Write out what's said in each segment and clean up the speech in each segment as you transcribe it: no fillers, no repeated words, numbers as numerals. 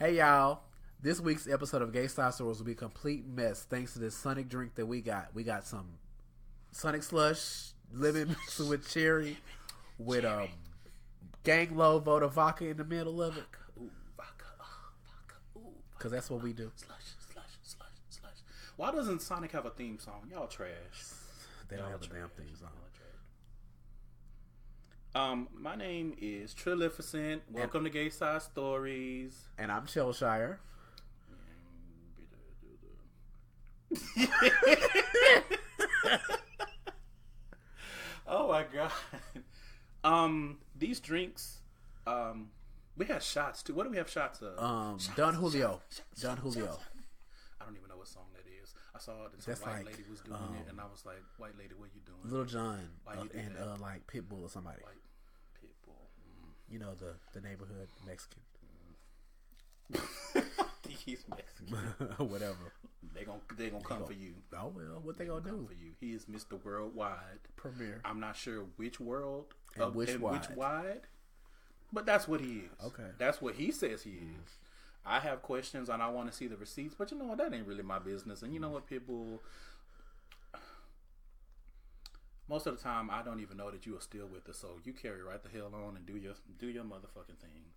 Hey y'all, this week's episode of Gay Style Stories will be a complete mess thanks to this Sonic drink that we got. We got some Sonic Slush, lemon mixed with cherry, with gang low vote of vodka in the middle of it. Ooh, vodka, ooh, Cause that's what we do. Slush. Why doesn't Sonic have a theme song? Y'all trash. They don't have a damn theme song. My name is Trillificent. Welcome to Gay Side Stories. And I'm Chelshire. Oh my god. These drinks, we had shots too. What do we have shots of? Don Julio. Don Julio. I don't even know what song that is. I saw it and some white lady was doing it, and I was like, "White lady, what you doing?" Little John and like Pitbull or somebody. White Pitbull. You know the neighborhood Mexican. He's Mexican. Whatever. They gonna come for you. Oh well, what they gonna do? For you. He is Mr. Worldwide Premier. I'm not sure which world and which wide, but that's what he is. Okay, that's what he says he is. I have questions and I want to see the receipts, but you know what? That ain't really my business. And you know what, Pitbull? Most of the time, I don't even know that you are still with us. So you carry right the hell on and do your motherfucking thing.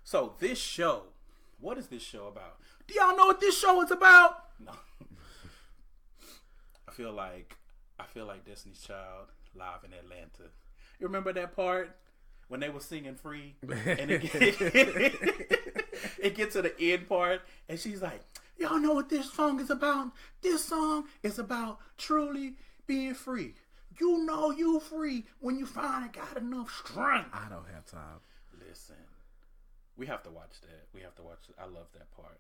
So this show, what is this show about? Do y'all know what this show is about? No. I feel like Destiny's Child live in Atlanta. You remember that part when they were singing Free? And it gets to the end part, and she's like, y'all know what this song is about? This song is about truly being free. You know you free when you finally got enough strength. I don't have time. Listen, we have to watch that. I love that part.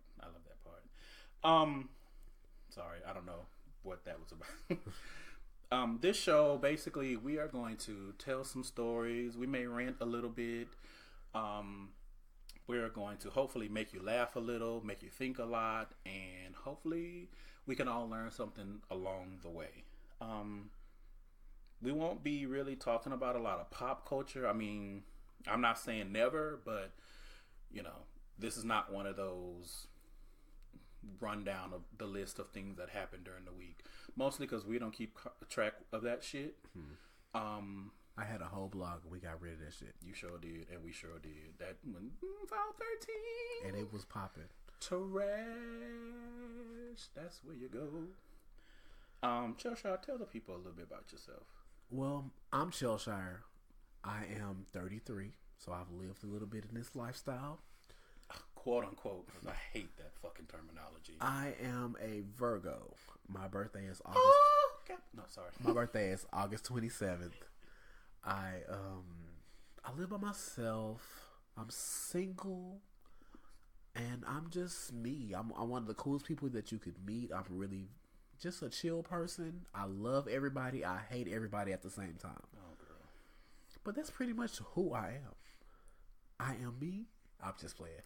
Sorry, I don't know what that was about. This show, basically, we are going to tell some stories. We may rant a little bit. We're going to hopefully make you laugh a little, make you think a lot, and hopefully we can all learn something along the way. We won't be really talking about a lot of pop culture. I mean, I'm not saying never, but, you know, this is not one of those rundown of the list of things that happened during the week. Mostly because we don't keep track of that shit. I had a whole blog and we got rid of that shit. You sure did, and we sure did. That when file 13, and it was popping. Trash. That's where you go. Chelshire, tell the people a little bit about yourself. Well, I'm Chelshire. I am 33, so I've lived a little bit in this lifestyle. Quote unquote, because I hate that fucking terminology. I am a Virgo. My birthday is August. Oh, okay. No, sorry. My birthday is August 27th. I live by myself. I'm single, and I'm just me. I'm one of the coolest people that you could meet. I'm really just a chill person. I love everybody. I hate everybody at the same time. Oh, girl. But that's pretty much who I am. I am me. I'm just playing.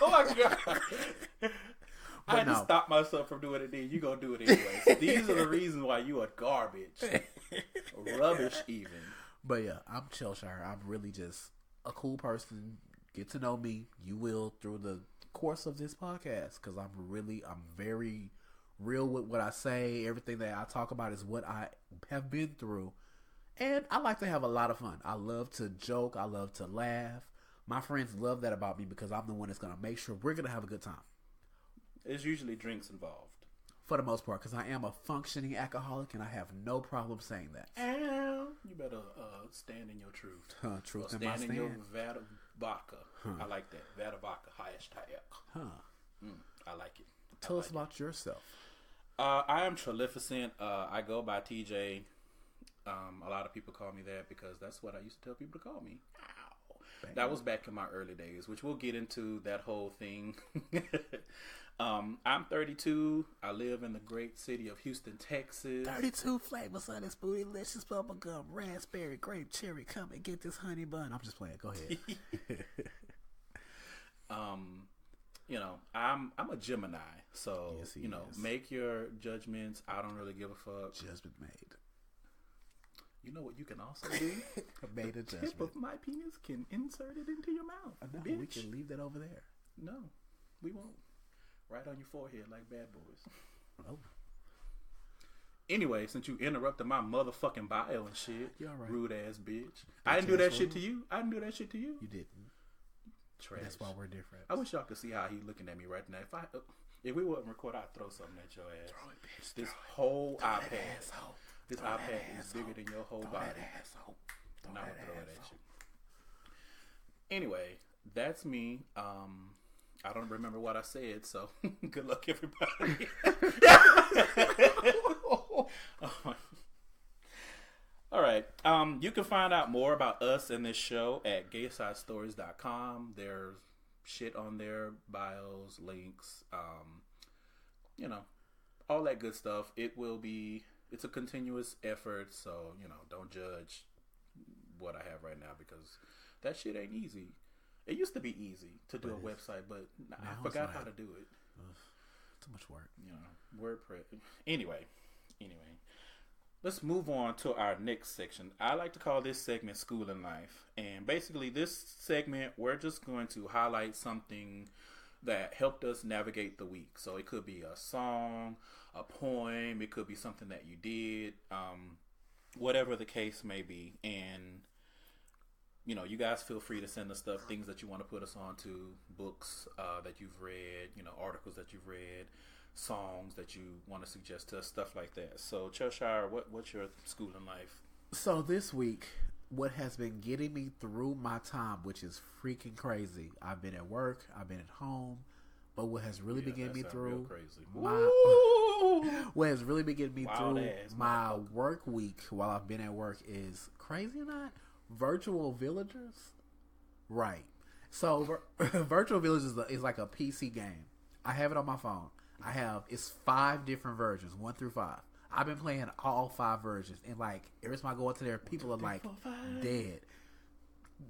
Oh my god. I had to stop myself from doing it then. You gonna do it anyways. These are the reasons why you are garbage. Rubbish even. But yeah, I'm Chelshire. I'm really just a cool person. Get to know me. You will through the course of this podcast. Because I'm very real with what I say. Everything that I talk about is what I have been through. And I like to have a lot of fun. I love to joke. I love to laugh. My friends love that about me because I'm the one that's going to make sure we're going to have a good time. There's usually drinks involved. For the most part, because I am a functioning alcoholic and I have no problem saying that. You better stand in your truth. Truth in my stand. Stand in your vat of vodka. I like that. Vat of vodka. #. I like it. Tell us about yourself. I am Trillificent. I go by TJ. A lot of people call me that because that's what I used to tell people to call me. Ow. That was back in my early days, which we'll get into that whole thing. I'm 32. I live in the great city of Houston, Texas. 32 flavors of this bootylicious bubblegum, raspberry, grape, cherry. Come and get this honey bun. I'm just playing. Go ahead. You know, I'm a Gemini, so yes, make your judgments. I don't really give a fuck. Judgment made. You know what you can also do? Made a judgment. Tip of my penis can insert it into your mouth. No, bitch. we can leave that over there. No, we won't. Right on your forehead like Bad Boys. Oh. Anyway, since you interrupted my motherfucking bio and shit, you all right. Rude ass bitch. I didn't do that shit to you. I didn't do that shit to you. You didn't. Trash. That's why we're different. I wish y'all could see how he looking at me right now. If we wouldn't record, I'd throw something at your ass. Throw it, bitch. This whole throw iPad. This iPad is bigger than your whole body. Throw And I would that throw it at asshole. you. Anyway, that's me. I don't remember what I said, so good luck, everybody. All right. You can find out more about us and this show at gaysidestories.com. There's shit on there, bios, links, all that good stuff. It's a continuous effort, so, don't judge what I have right now because that shit ain't easy. It used to be easy to do a website, but I forgot how to do it. Too much work. WordPress. Anyway. Let's move on to our next section. I like to call this segment School and Life. And basically this segment, we're just going to highlight something that helped us navigate the week. So it could be a song, a poem, it could be something that you did, whatever the case may be. And, you guys feel free to send us stuff, things that you want to put us on to, books that you've read, articles that you've read, songs that you want to suggest to us, stuff like that. So, Chelshire, what's your school and life? So this week, what has been getting me through my time, which is freaking crazy. I've been at work, I've been at home, but what has really been getting me through what has really been getting me through my work week while I've been at work is, crazy or not, virtual villagers. Right. So virtual villagers is like a PC game. I have it on my phone. It's 5 different versions, 1 through 5. I've been playing all 5 versions, and every time I go into there, people are dead.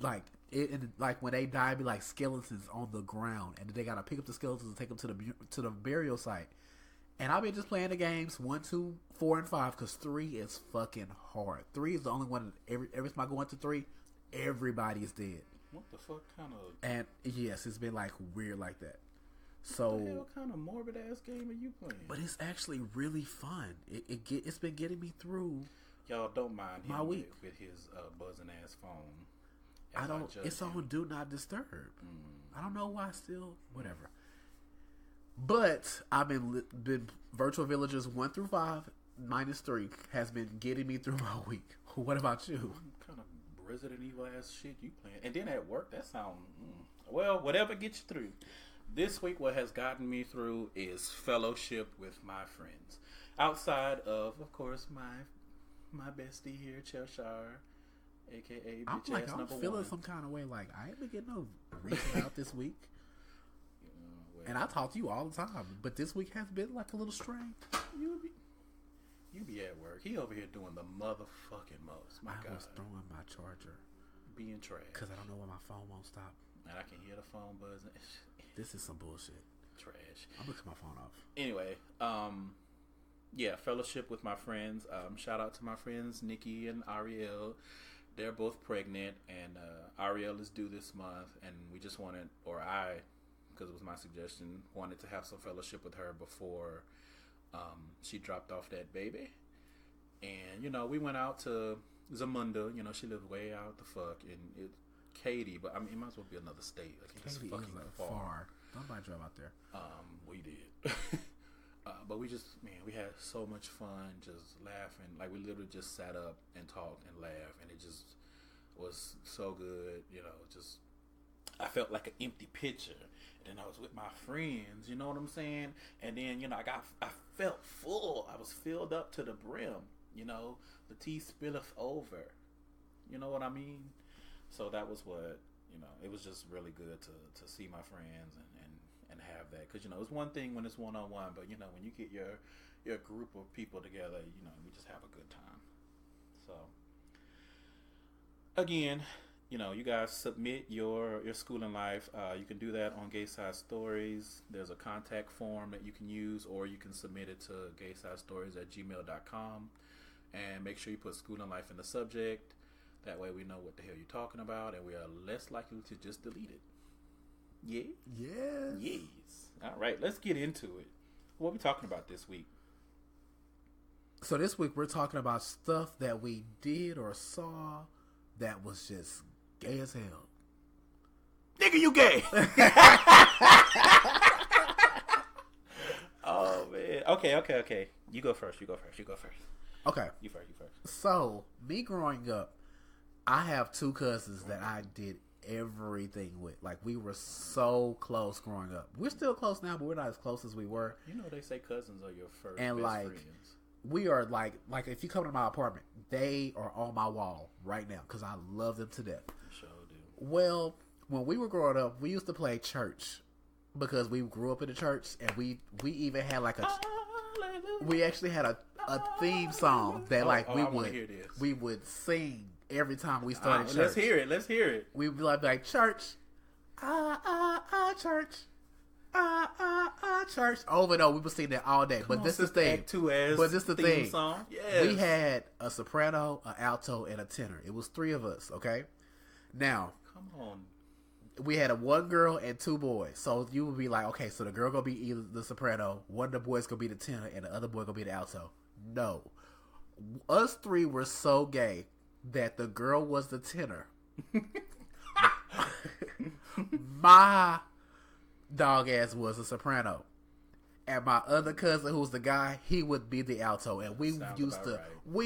When they die, it'd be like skeletons on the ground, and they gotta pick up the skeletons and take them to the burial site. And I've been just playing the games 1, 2, 4, and 5 because 3 is fucking hard. 3 is the only one. Every time I go into 3, everybody is dead. What the fuck kind of? And yes, it's been weird like that. So what the hell kind of morbid ass game are you playing? But it's actually really fun. It's been getting me through. Y'all don't mind him my week with his buzzing ass phone. It's on Do Not Disturb. I don't know why. Still, whatever. But I've been Virtual Villagers 1 through 5 minus 3 has been getting me through my week. What about you? What kind of Resident Evil ass shit you playing? And then at work, that sound well. Whatever gets you through. This week, what has gotten me through is fellowship with my friends. Outside of course, my bestie here, Chelshire, a.k.a. bitch ass number 1. I'm feeling some kind of way. I ain't been getting no reaching out this week. And I talk to you all the time, but this week has been a little strange. You be at work. He over here doing the motherfucking most. I was throwing my charger. Being trash. Because I don't know why my phone won't stop. And I can hear the phone buzzing. This is some bullshit. Trash. I'm going to cut my phone off. Anyway, fellowship with my friends. Shout out to my friends, Nikki and Ariel. They're both pregnant, and Ariel is due this month, and we just wanted, or I, because it was my suggestion, wanted to have some fellowship with her before she dropped off that baby. And, we went out to Zamunda. She lives way out the fuck, and it's Katy, but it might as well be another state. It's Katy fucking is far. Nobody drive out there. We did. But we had so much fun just laughing. We literally just sat up and talked and laughed, and it just was so good. I felt like an empty pitcher. And then I was with my friends, you know what I'm saying? And then, I felt full. I was filled up to the brim, the tea spilleth over. You know what I mean? So that was what, it was just really good to see my friends and have that. Because, it's one thing when it's one-on-one, but, when you get your group of people together, we just have a good time. So, again, you guys submit your school and life. You can do that on Gay Side Stories. There's a contact form that you can use, or you can submit it to gaysidestories@gmail.com. And make sure you put school and life in the subject. That way we know what the hell you're talking about, and we are less likely to just delete it. Yeah? Yes. All right, let's get into it. What are we talking about this week? So this week we're talking about stuff that we did or saw that was just gay as hell. Nigga, you gay! Oh, man. Okay. You go first. Okay. You first. So, me growing up, I have two cousins that I did everything with. Like, we were so close growing up. We're still close now, but we're not as close as we were. You know they say cousins are your first and best like, friends. We are like if you come to my apartment, they are on my wall right now because I love them to death. You sure do. Well, when we were growing up, we used to play church because we grew up in the church, and we even had like we actually had a theme song that we would sing every time we started church. Let's hear it. We would be like church, church, church. Over and over, we would sing that all day. But this is the thing. But this is the thing. Song. Yes. We had a soprano, an alto, and a tenor. It was 3 of us. Okay. Now, come on. We had a 1 girl and 2 boys. So you would be like, okay, so the girl gonna be either the soprano, one of the boys gonna be the tenor, and the other boy gonna be the alto. No, us 3 were so gay that the girl was the tenor. My dog ass was a soprano, and my other cousin, who was the guy, he would be the alto, and we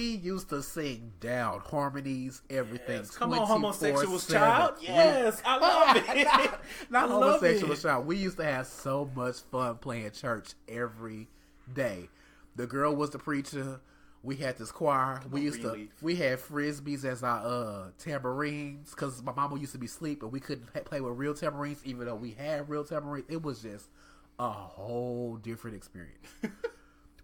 used to sing down harmonies, everything. Yes. Come on, homosexual child. Yes, I love it. Not homosexual child. We used to have so much fun playing church every day. The girl was the preacher. We had this choir. We had frisbees as our tambourines because my mama used to be asleep and we couldn't play with real tambourines, even though we had real tambourines. It was just a whole different experience.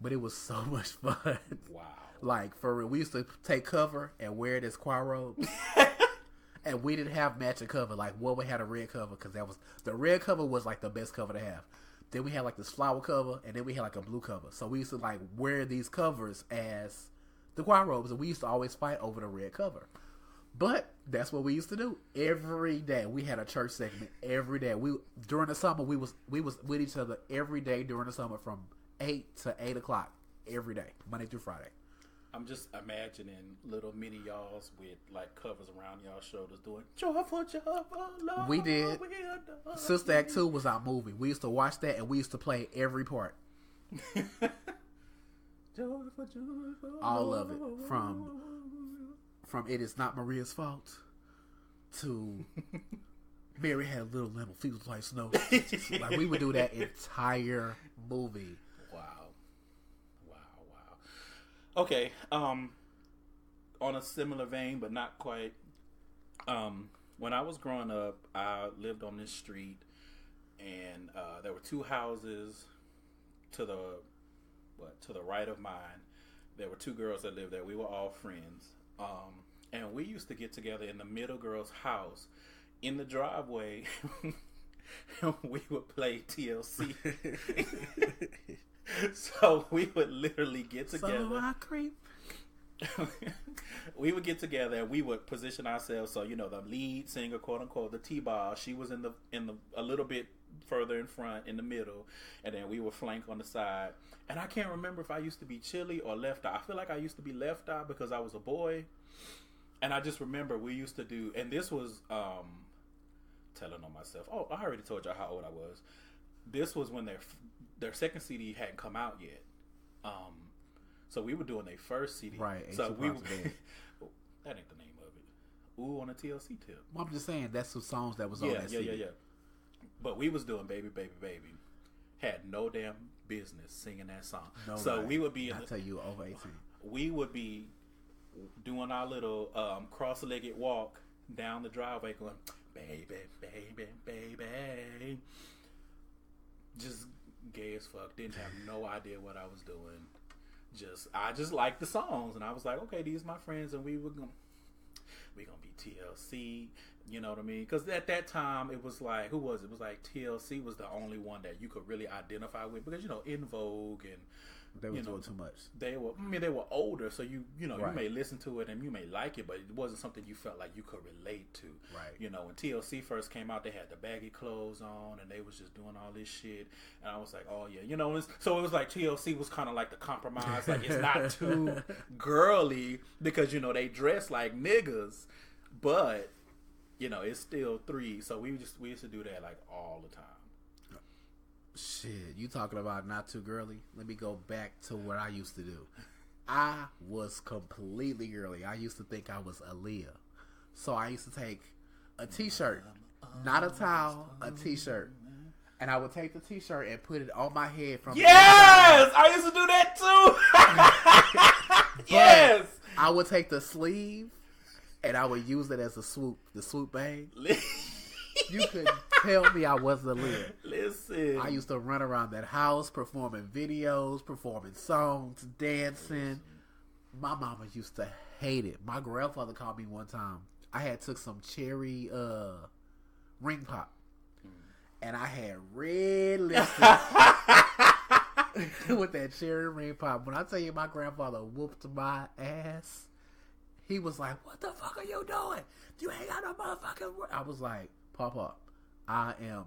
But it was so much fun. Wow. Like, for real, we used to take cover and wear this choir robe. And we didn't have matching cover. Like, one we had a red cover because the red cover was like the best cover to have. Then we had like this flower cover, and then we had like a blue cover. So we used to like wear these covers as the choir robes, and we used to always fight over the red cover. But that's what we used to do every day. We had a church segment every day. During the summer we was with each other every day during the summer from 8 to 8 o'clock every day, Monday through Friday. I'm just imagining little mini y'alls with like covers around y'all's shoulders doing joyful, Lord. We did. Sister Act 2 was our movie. We used to watch that and we used to play every part. All of it. From It Is Not Maria's Fault to Mary Had a Little Lamb of Feet Like Snow. Like, we would do that entire movie. Okay, on a similar vein, but not quite. When I was growing up, I lived on this street, and there were 2 houses to the right of mine. There were 2 girls that lived there. We were all friends, and we used to get together in the middle girl's house in the driveway, and we would play TLC. So we would literally get together. So I creep. We would get together and we would position ourselves. So, the lead singer, quote unquote, the T-ball, she was in the a little bit further in front, in the middle, and then we would flank on the side. And I can't remember if I used to be chili or left eye. I feel like I used to be left eye because I was a boy. And I just remember we used to do, and this was telling on myself. Oh, I already told y'all how old I was. This was when their second CD hadn't come out yet. So we were doing their first CD. Right. So that ain't the name of it. Ooh, on a TLC tip. Well, I'm just saying that's some songs that was on that CD. Yeah. But we was doing Baby, Baby, Baby. Had no damn business singing that song. No, so we would be tell you over 18. We would be doing our little cross-legged walk down the driveway going, baby, baby, baby. Just gay as fuck. Didn't have no idea what I was doing. I just liked the songs, and I was like, okay, these are my friends, and we gonna be TLC. You know what I mean? Because at that time, it was like, who was it? It was like TLC was the only one that you could really identify with because, you know, In Vogue and They were doing too much. They were older, so you Right. may listen to it and you may like it, but it wasn't something you felt like you could relate to. Right. You know, when TLC first came out, they had the baggy clothes on and they was just doing all this shit, and I was like, oh yeah, you know. So it was like TLC was kind of like the compromise, like it's not too girly because you know they dress like niggas, but you know it's still three. So we used to do that like all the time. Shit, you talking about not too girly? Let me go back to what I used to do. I was completely girly. I used to think I was Aaliyah. So I used to take a t-shirt, not a towel, a t-shirt. And I would take the t-shirt and put it on my head from Yes! I used to do that too! Yes! I would take the sleeve and I would use it as the swoop bang. You couldn't tell me I wasn't Aaliyah. Listen. I used to run around that house performing videos, performing songs, dancing. My mama used to hate it. My grandfather called me one time. I had took some cherry ring pop. And I had red lipstick with that cherry ring pop. When I tell you my grandfather whooped my ass, he was like, "What the fuck are you doing? You ain't got no motherfucking word." I was like, "Papa, I am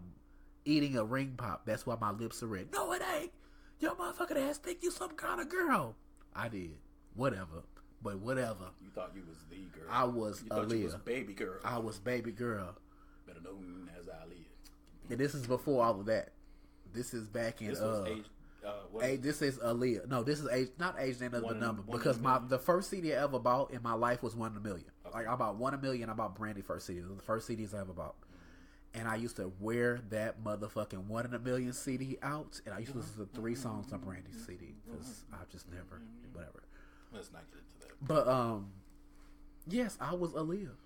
eating a ring pop. That's why my lips are red." "No, it ain't. Your motherfucking ass think you some kind of girl." I did. Whatever. But whatever. You thought you was the girl. I was you thought Aaliyah. You was baby girl. I was baby girl. Better known as Aaliyah. And this is before all of that. This is back in This was age. This is Aaliyah. No, this is age. Not age ain't another number because the first CD I ever bought in my life was 1 in a Million. Okay. Like I bought 1 in a Million. I bought Brandy first CD. It was the first CDs I ever bought. And I used to wear that motherfucking 1 in a Million CD out, and I used to listen to 3 songs on Brandy's CD because I just never, whatever. Let's not get into that. But yes, I was Aaliyah.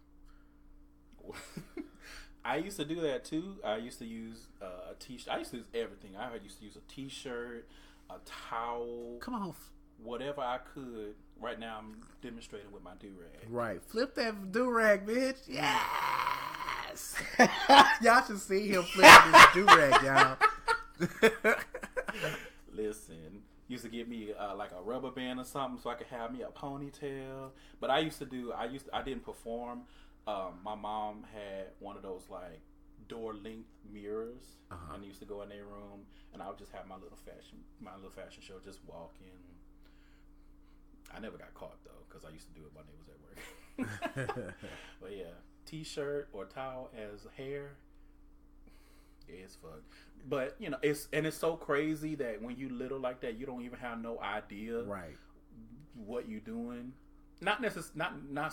I used to do that too. I used to use a t-shirt. I used to use everything. I used to use a t-shirt, a towel. Come on. Whatever I could. Right now I'm demonstrating with my do-rag. Right. Flip that do-rag, bitch. Yes. Y'all should see him flip this do-rag, y'all. Listen. Used to give me like a rubber band or something so I could have me a ponytail. But I didn't perform. My mom had one of those like door length mirrors, and I used to go in their room, and I would just have my little fashion show, just walking. I never got caught though, because I used to do it when they was at work. But yeah, t-shirt or towel as hair, yeah, it's fuck. But you know, it's so crazy that when you little like that, you don't even have no idea right what you doing. Not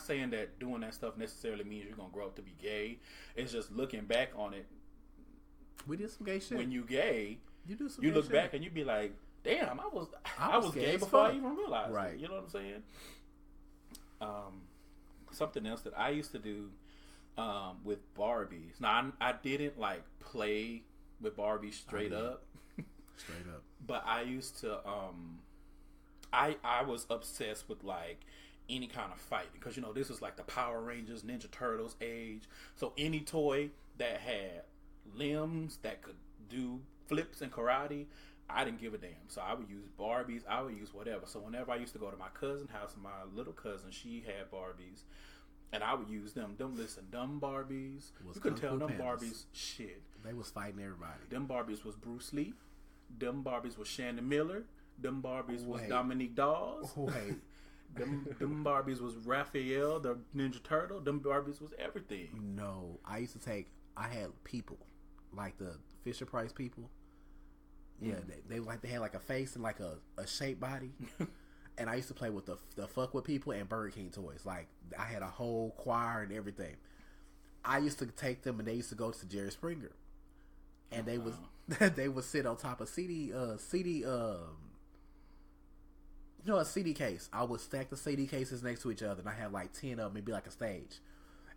saying that doing that stuff necessarily means you're gonna grow up to be gay. It's just looking back on it. We did some gay shit. When you gay, you look back and you be like, "Damn, I was gay before I even realized right. it." You know what I'm saying? Something else that I used to do with Barbies. Now I didn't like play with Barbies straight up. Straight up. But I used to. I was obsessed with like any kind of fight because you know this was like the Power Rangers, Ninja Turtles age. So any toy that had limbs that could do flips and karate, I didn't give a damn. So I would use Barbies. I would use whatever. So whenever I used to go to my cousin's house, my little cousin, she had Barbies, and I would use them. Dumb Barbies. You couldn't tell them Barbies shit. They was fighting everybody. Them Barbies was Bruce Lee. Them Barbies was Shannon Miller. Them Barbies was Dominique Dawes. Wait. Them Barbies was Raphael, the Ninja Turtle. Them Barbies was everything. No, I had people like the Fisher Price people. Yeah, they had like a face and like a shaped body. And I used to play with the fuck with people and Burger King toys. Like I had a whole choir and everything. I used to take them and they used to go to Jerry Springer, and they would sit on top of a CD case. I would stack the CD cases next to each other, and I had like 10 of them. It'd be like a stage,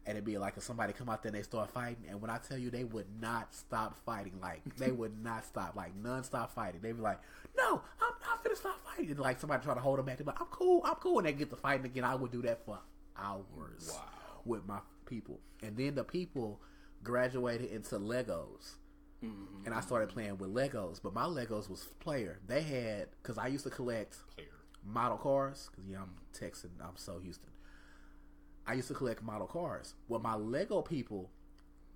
and it'd be like if somebody come out there and they start fighting. And when I tell you, they would not stop fighting. Like they would not stop, like non-stop fighting. They'd be like, "No, I'm not finna stop fighting." And like somebody try to hold them back. They'd be like, I'm cool. And they get to fighting again. I would do that for hours. Wow. With people, and then the people graduated into Legos. And I started playing with Legos, but my Legos was player. They had, because I used to collect model cars, because I'm Texan, I'm so Houston. I used to collect model cars. Well, my Lego people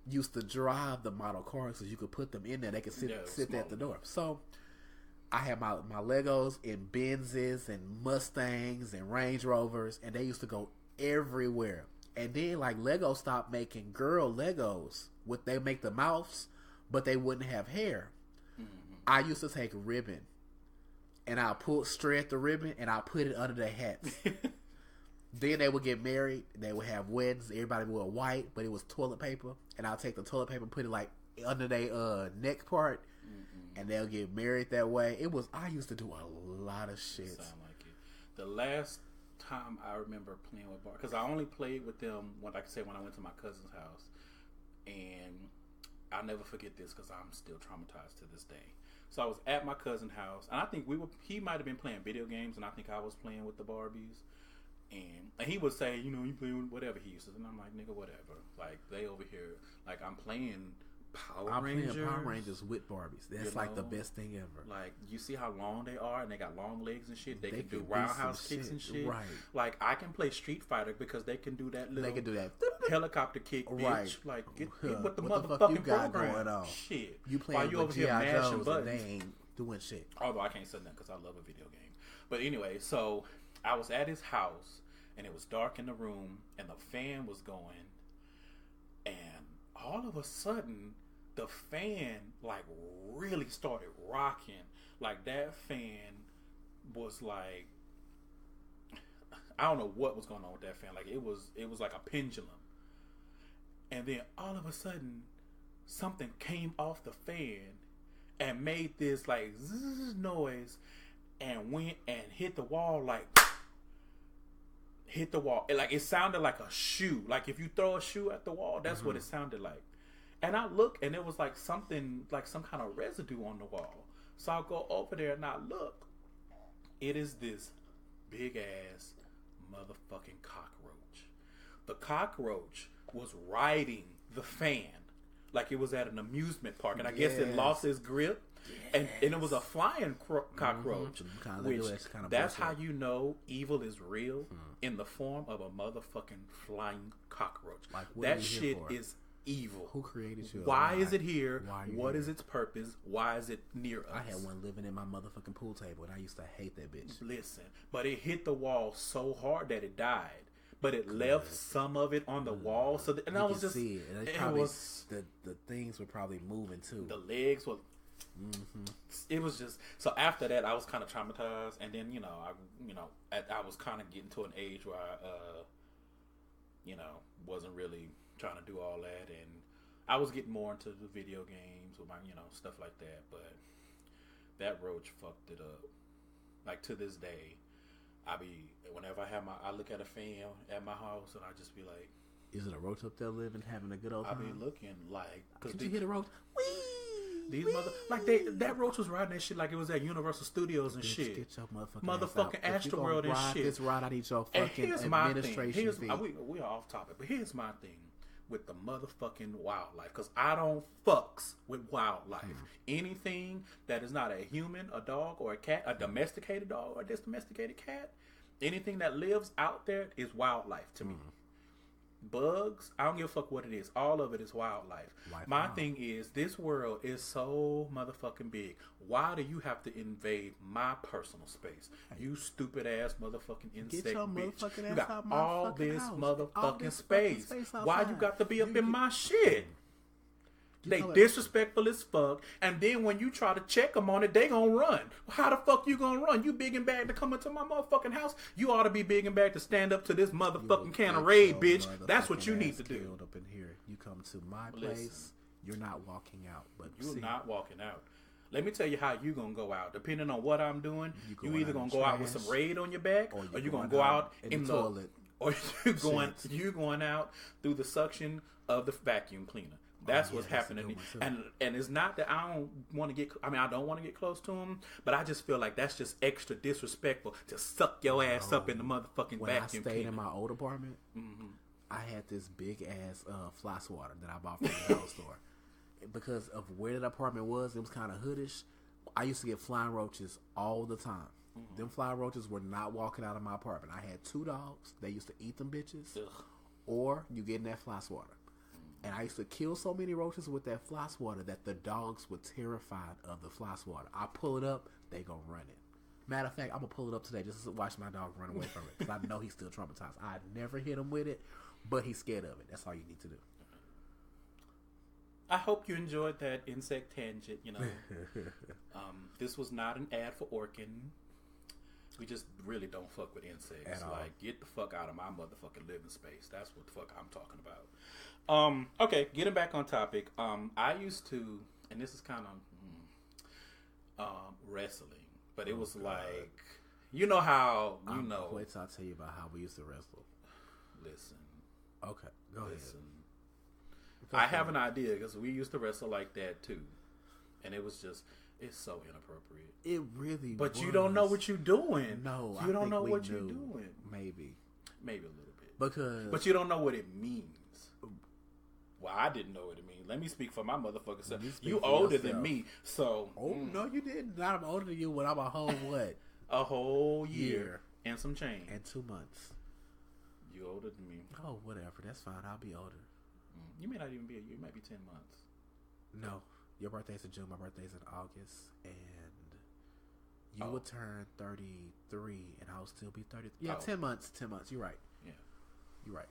used to drive the model cars, because you could put them in there. They could sit at the door. So I had my Legos in Benzes and Mustangs and Range Rovers, and they used to go everywhere. And then like Lego stopped making girl Legos. They make the mouths, but they wouldn't have hair. I used to take ribbon, and I straight the ribbon, and I put it under their hats. Then they would get married. They would have weddings. Everybody wore white, but it was toilet paper. And I'll take the toilet paper and put it like under their neck part, and they'll get married that way. I used to do a lot of shit. Sound like it. The last time I remember playing with Barbie, because I only played with them, when I went to my cousin's house, and I'll never forget this because I'm still traumatized to this day. So I was at my cousin's house, and I think he might have been playing video games, and I think I was playing with the Barbies. And he would say, you play with whatever he uses. And I'm like, nigga, whatever. Like, they over here, like, I'm playing Power Rangers. Playing Power Rangers with Barbies. That's like the best thing ever. Like, you see how long they are, and they got long legs and shit. They can do roundhouse kicks and shit. Right. Like, I can play Street Fighter because they can do that little they can do that helicopter kick, bitch. Right. Like, get with the what motherfucking you got program. going on? Shit. You playing while you with over here G.I. mashing Joes buttons. and they ain't doing shit. Although I can't say that because I love a video game. But anyway, so I was at his house, and it was dark in the room, and the fan was going, and all of a sudden, the fan, like, really started rocking. Like, that fan was like, I don't know what was going on with that fan. Like, it was like a pendulum. And then all of a sudden, something came off the fan and made this, like, zzz noise, and went and hit the wall, like, hit the wall. It sounded like a shoe. Like, if you throw a shoe at the wall, that's what it sounded like. And I look, and it was like something, like some kind of residue on the wall. So I'll go over there and I look. It is this big ass motherfucking cockroach. The cockroach was riding the fan like it was at an amusement park, and I guess it lost its grip. And it was a flying cockroach, which that's how you know evil is real, in the form of a motherfucking flying cockroach. Like, that shit is evil. Who created you? Why is it here? What is its purpose? Why is it near us? I had one living in my motherfucking pool table, and I used to hate that bitch. Listen, but it hit the wall so hard that it died. But it left some of it on the wall, so and I was just see it. And probably, was the things were probably moving too. The legs were. It was just so. After that, I was kind of traumatized, and then I was kind of getting to an age where I wasn't really trying to do all that, and I was getting more into the video games with my stuff like that. But that roach fucked it up. Like, to this day, whenever I look at a fan at my house, and I just be like, is it a roach up there living, having a good old time? I be looking like, did you hit a roach? Whee! These that roach was riding that shit like it was at Universal Studios and shit. Get your motherfucking Astroworld and shit. This ride, I need your fucking administration fee. We are off topic, but here's my thing with the motherfucking wildlife, because I don't fucks with wildlife. Anything that is not a human, a dog, or a cat, a domesticated dog or a domesticated cat, anything that lives out there is wildlife to me. Bugs, I don't give a fuck what it is. All of it is wildlife. My thing is, this world is so motherfucking big. Why do you have to invade my personal space? You stupid ass motherfucking insect bitch. You got all this motherfucking space. Why you got to be up in my shit? They disrespectful as fuck, and then when you try to check them on it, they gonna run. How the fuck you gonna run? You big and bad to come into my motherfucking house? You ought to be big and bad to stand up to this motherfucking can of raid, bitch. That's what you need to do. Up in here, you come to my place. You're not walking out, but you're not walking out. Let me tell you how you gonna go out. Depending on what I'm doing, you either gonna go out with some raid on your back, or you gonna go out in the toilet, or you going out through the suction of the vacuum cleaner. That's what's happening, and it's not that I don't want to get. I mean, I don't want to get close to him, but I just feel like that's just extra disrespectful to suck your ass up in the motherfucking vacuum. When I stayed in my old apartment, I had this big ass fly swatter that I bought from the dollar store. Because of where that apartment was, it was kind of hoodish. I used to get flying roaches all the time. Them flying roaches were not walking out of my apartment. I had 2 dogs. They used to eat them bitches. Ugh. Or you get in that fly swatter. And I used to kill so many roaches with that fly swatter that the dogs were terrified of the fly swatter. I pull it up, they gonna run it. Matter of fact, I'm gonna pull it up today just to watch my dog run away from it. Because I know he's still traumatized. I never hit him with it, but he's scared of it. That's all you need to do. I hope you enjoyed that insect tangent, you know. This was not an ad for Orkin. We just really don't fuck with insects. At all. Like, get the fuck out of my motherfucking living space. That's what the fuck I'm talking about. Okay, getting back on topic. I used to, and this is kind of wrestling, but it was like, you know how, Wait till I tell you about how we used to wrestle. Listen. Okay, go ahead. I have an idea because we used to wrestle like that too, and it was just, it's so inappropriate. It really But was. you don't know what you're doing. No, you don't think know we what knew. you're doing. Maybe a little bit. Because But you don't know what it means. Well, I didn't know what it means. Let me speak for my motherfucker self. You older than me, so. Oh no, you didn't. Not I'm older than you. When I'm a whole what? A whole year and some change. And 2 months. You older than me. Oh, whatever. That's fine. I'll be older. You may not even be a year. You might be 10 months. No, your birthday's in June. My birthday's in August, and you will turn 33, and I'll still be 30. Yeah, 10 months. 10 months. You're right. Yeah, you're right.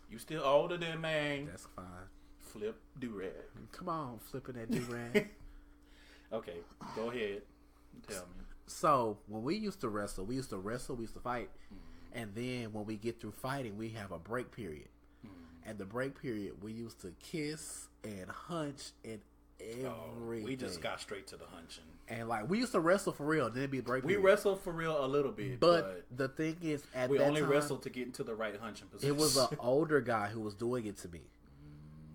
You still older than me. That's fine. Flip do-rag. Come on, flipping that do-rag. Okay, go ahead. Tell me. So when we used to wrestle, we used to fight, and then when we get through fighting, we have a break period. And the break period, we used to kiss and hunch and everything. We just got straight to the hunching. And like we used to wrestle for real. Then it'd be a break period. We wrestled for real a little bit, but the thing is, at we that only time, wrestled to get into the right hunching position. It was an older guy who was doing it to me.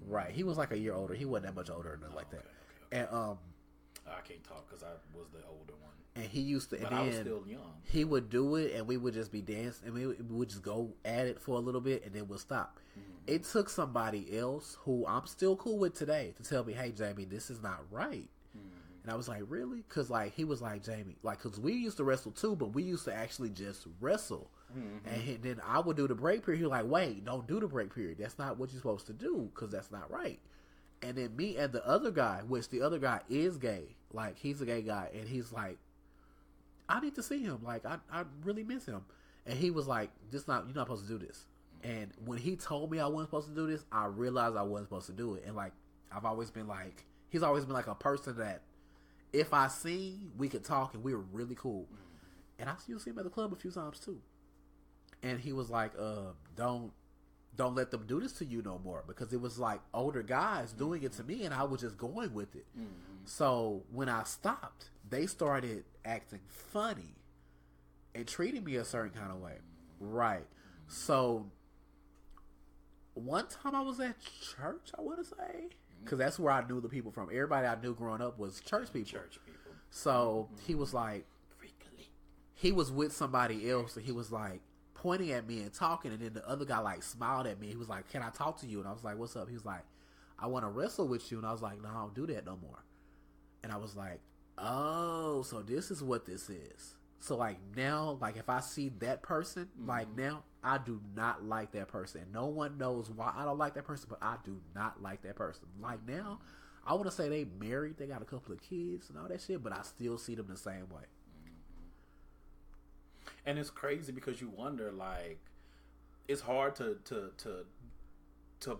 Right, he was like a year older. He wasn't that much older or nothing like that. Okay. And I can't talk because I was the older one. And he used to, but and I was then still young. He would do it, and we would just be dancing, and we would just go at it for a little bit, and then we'll stop. It took somebody else who I'm still cool with today to tell me, "Hey, Jamie, this is not right." And I was like, "Really?" Because like he was like, "Jamie, like, because we used to wrestle too, but we used to actually just wrestle." And then I would do the break period. He was like, "Wait, don't do the break period. That's not what you're supposed to do because that's not right." And then me and the other guy, which the other guy is gay, like he's a gay guy, and he's like, I need to see him. Like, I really miss him. And he was like, you're not supposed to do this. And when he told me I wasn't supposed to do this, I realized I wasn't supposed to do it. And like, he's always been like a person that if I see, we could talk and we were really cool. And I still see him at the club a few times too. And he was like, don't let them do this to you no more, because it was like older guys doing it to me and I was just going with it. So when I stopped, they started acting funny and treating me a certain kind of way. Right. So one time I was at church, I want to say, because that's where I knew the people from. Everybody I knew growing up was church people. So he was like, he was with somebody else and he was like pointing at me and talking, and then the other guy like smiled at me. He was like, "Can I talk to you?" And I was like, "What's up?" He was like, "I want to wrestle with you." And I was like, "No, I don't do that no more." And I was like, "Oh, so this is what this is." So like now, like if I see that person, like now, I do not like that person. No one knows why I don't like that person, but I do not like that person. Like now, I want to say they married, they got a couple of kids and all that shit, but I still see them the same way. And it's crazy because you wonder, like, it's hard to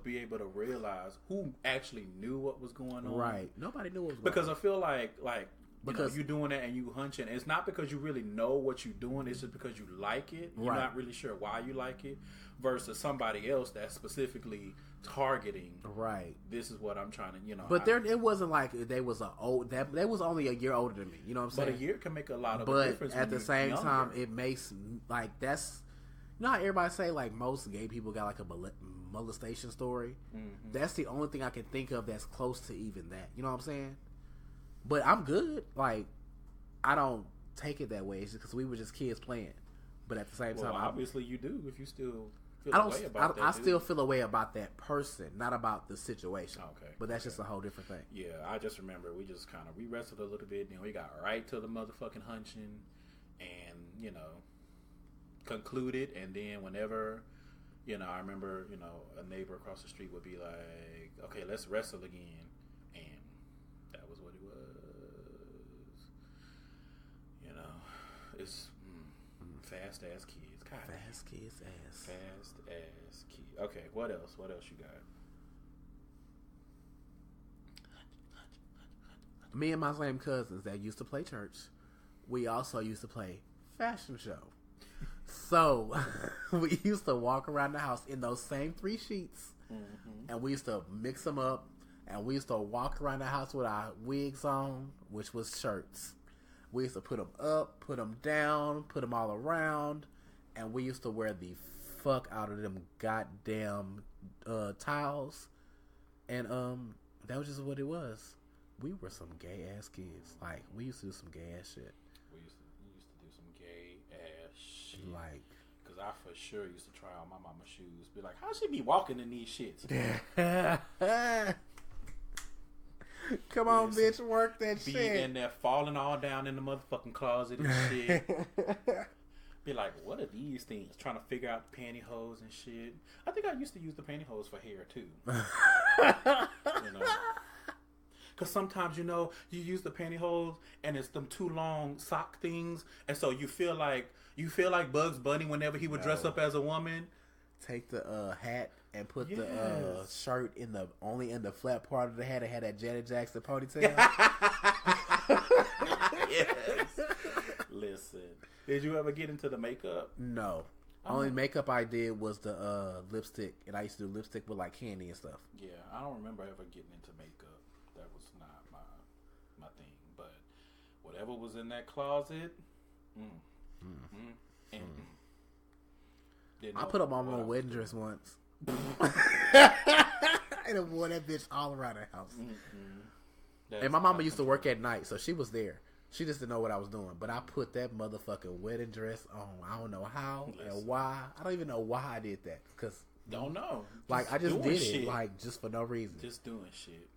be able to realize who actually knew what was going on. Right. Nobody knew what was going because on. I feel like because you're doing that and you hunching. It's not because you really know what you're doing. It's just because you like it. You're not really sure why you like it. Versus somebody else that's specifically targeting. Right. This is what I'm trying to, But it wasn't like they was they was only a year older than me. You know what I'm saying? But a year can make a lot of difference. But at the same time, it makes like that's. You know how everybody say like most gay people got like a molestation story. That's the only thing I can think of that's close to even that. You know what I'm saying? But I'm good. Like I don't take it that way. It's just because we were just kids playing. But at the same time, obviously you do if you still feel a way about that. I still feel a way about that person, not about the situation. Okay. But that's just a whole different thing. Yeah, I just remember we wrestled a little bit, then we got right to the motherfucking hunching, and concluded, and then whenever. I remember, a neighbor across the street would be like, okay, let's wrestle again. And that was what it was. It's fast ass kids. God, fast kids ass. Fast ass kids. Okay, what else? What else you got? Me and my same cousins that used to play church, we also used to play fashion show. So, we used to walk around the house in those same 3 sheets, and we used to mix them up, and we used to walk around the house with our wigs on, which was shirts. We used to put them up, put them down, put them all around, and we used to wear the fuck out of them goddamn towels, and that was just what it was. We were some gay ass kids. Like, we used to do some gay ass shit. We used to do some gay ass shit. Like, because I for sure used to try on my mama's shoes. Be like, how she be walking in these shits? Come on, bitch, work that be shit. In there falling all down in the motherfucking closet and shit. Be like, what are these things? Trying to figure out the pantyhose and shit. I think I used to use the pantyhose for hair too. Because sometimes, you use the pantyhose and it's them too long sock things, and so you feel like Bugs Bunny whenever he would dress up as a woman. Take the hat and put the shirt only in the flat part of the hat and had that Janet Jackson ponytail. Yes. Listen, did you ever get into the makeup? No. Only makeup I did was the lipstick, and I used to do lipstick with like candy and stuff. Yeah, I don't remember ever getting into makeup. That was not my thing. But whatever was in that closet, I put up on my wedding dress once. I wore that bitch all around the house. And my mama used to work at night, so she was there. She just didn't know what I was doing. But I put that motherfucking wedding dress on. I don't know how and why. I don't even know why I did that. Cause don't know. Like, I just did it, like, just for no reason. Just doing shit.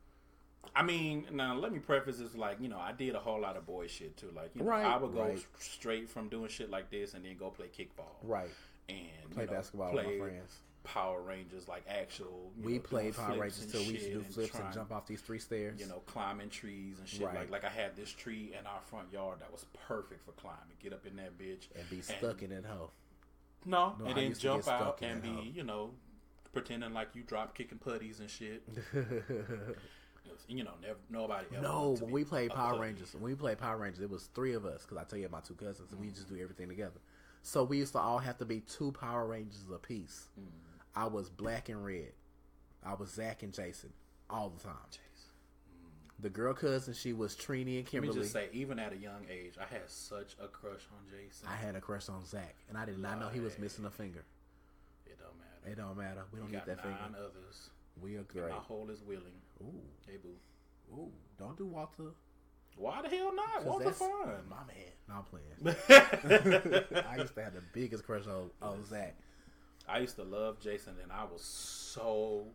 I mean, now let me preface this, like, I did a whole lot of boy shit too. Like, I would go straight from doing shit like this and then go play kickball. Right. And play basketball with my friends. Power Rangers, like actual. We played Power Rangers too. We used to do flips and jump off these 3 stairs. Climbing trees and shit. Right. Like I had this tree in our front yard that was perfect for climbing. Get up in that bitch and be stuck in that hole. No, and then jump out and be, pretending like you drop kicking putties and shit. Nobody ever. No, when we played Power Rangers, it was 3 of us because I tell you my 2 cousins, and we just do everything together. So we used to all have to be 2 Power Rangers apiece. I was black and red. I was Zach and Jason all the time. The girl cousin, she was Trini and Kimberly. Let me just say, even at a young age, I had such a crush on Jason. I had a crush on Zach, and I did not know he was missing a finger. It don't matter. It don't matter. We don't need that 9 finger. Others. We are great. My hole is willing. Ooh. Hey, boo. Ooh. Don't do Walter. Why the hell not? Walter fun. My man. No, I'm playing. I used to have the biggest crush on Zach. I used to love Jason, and I was so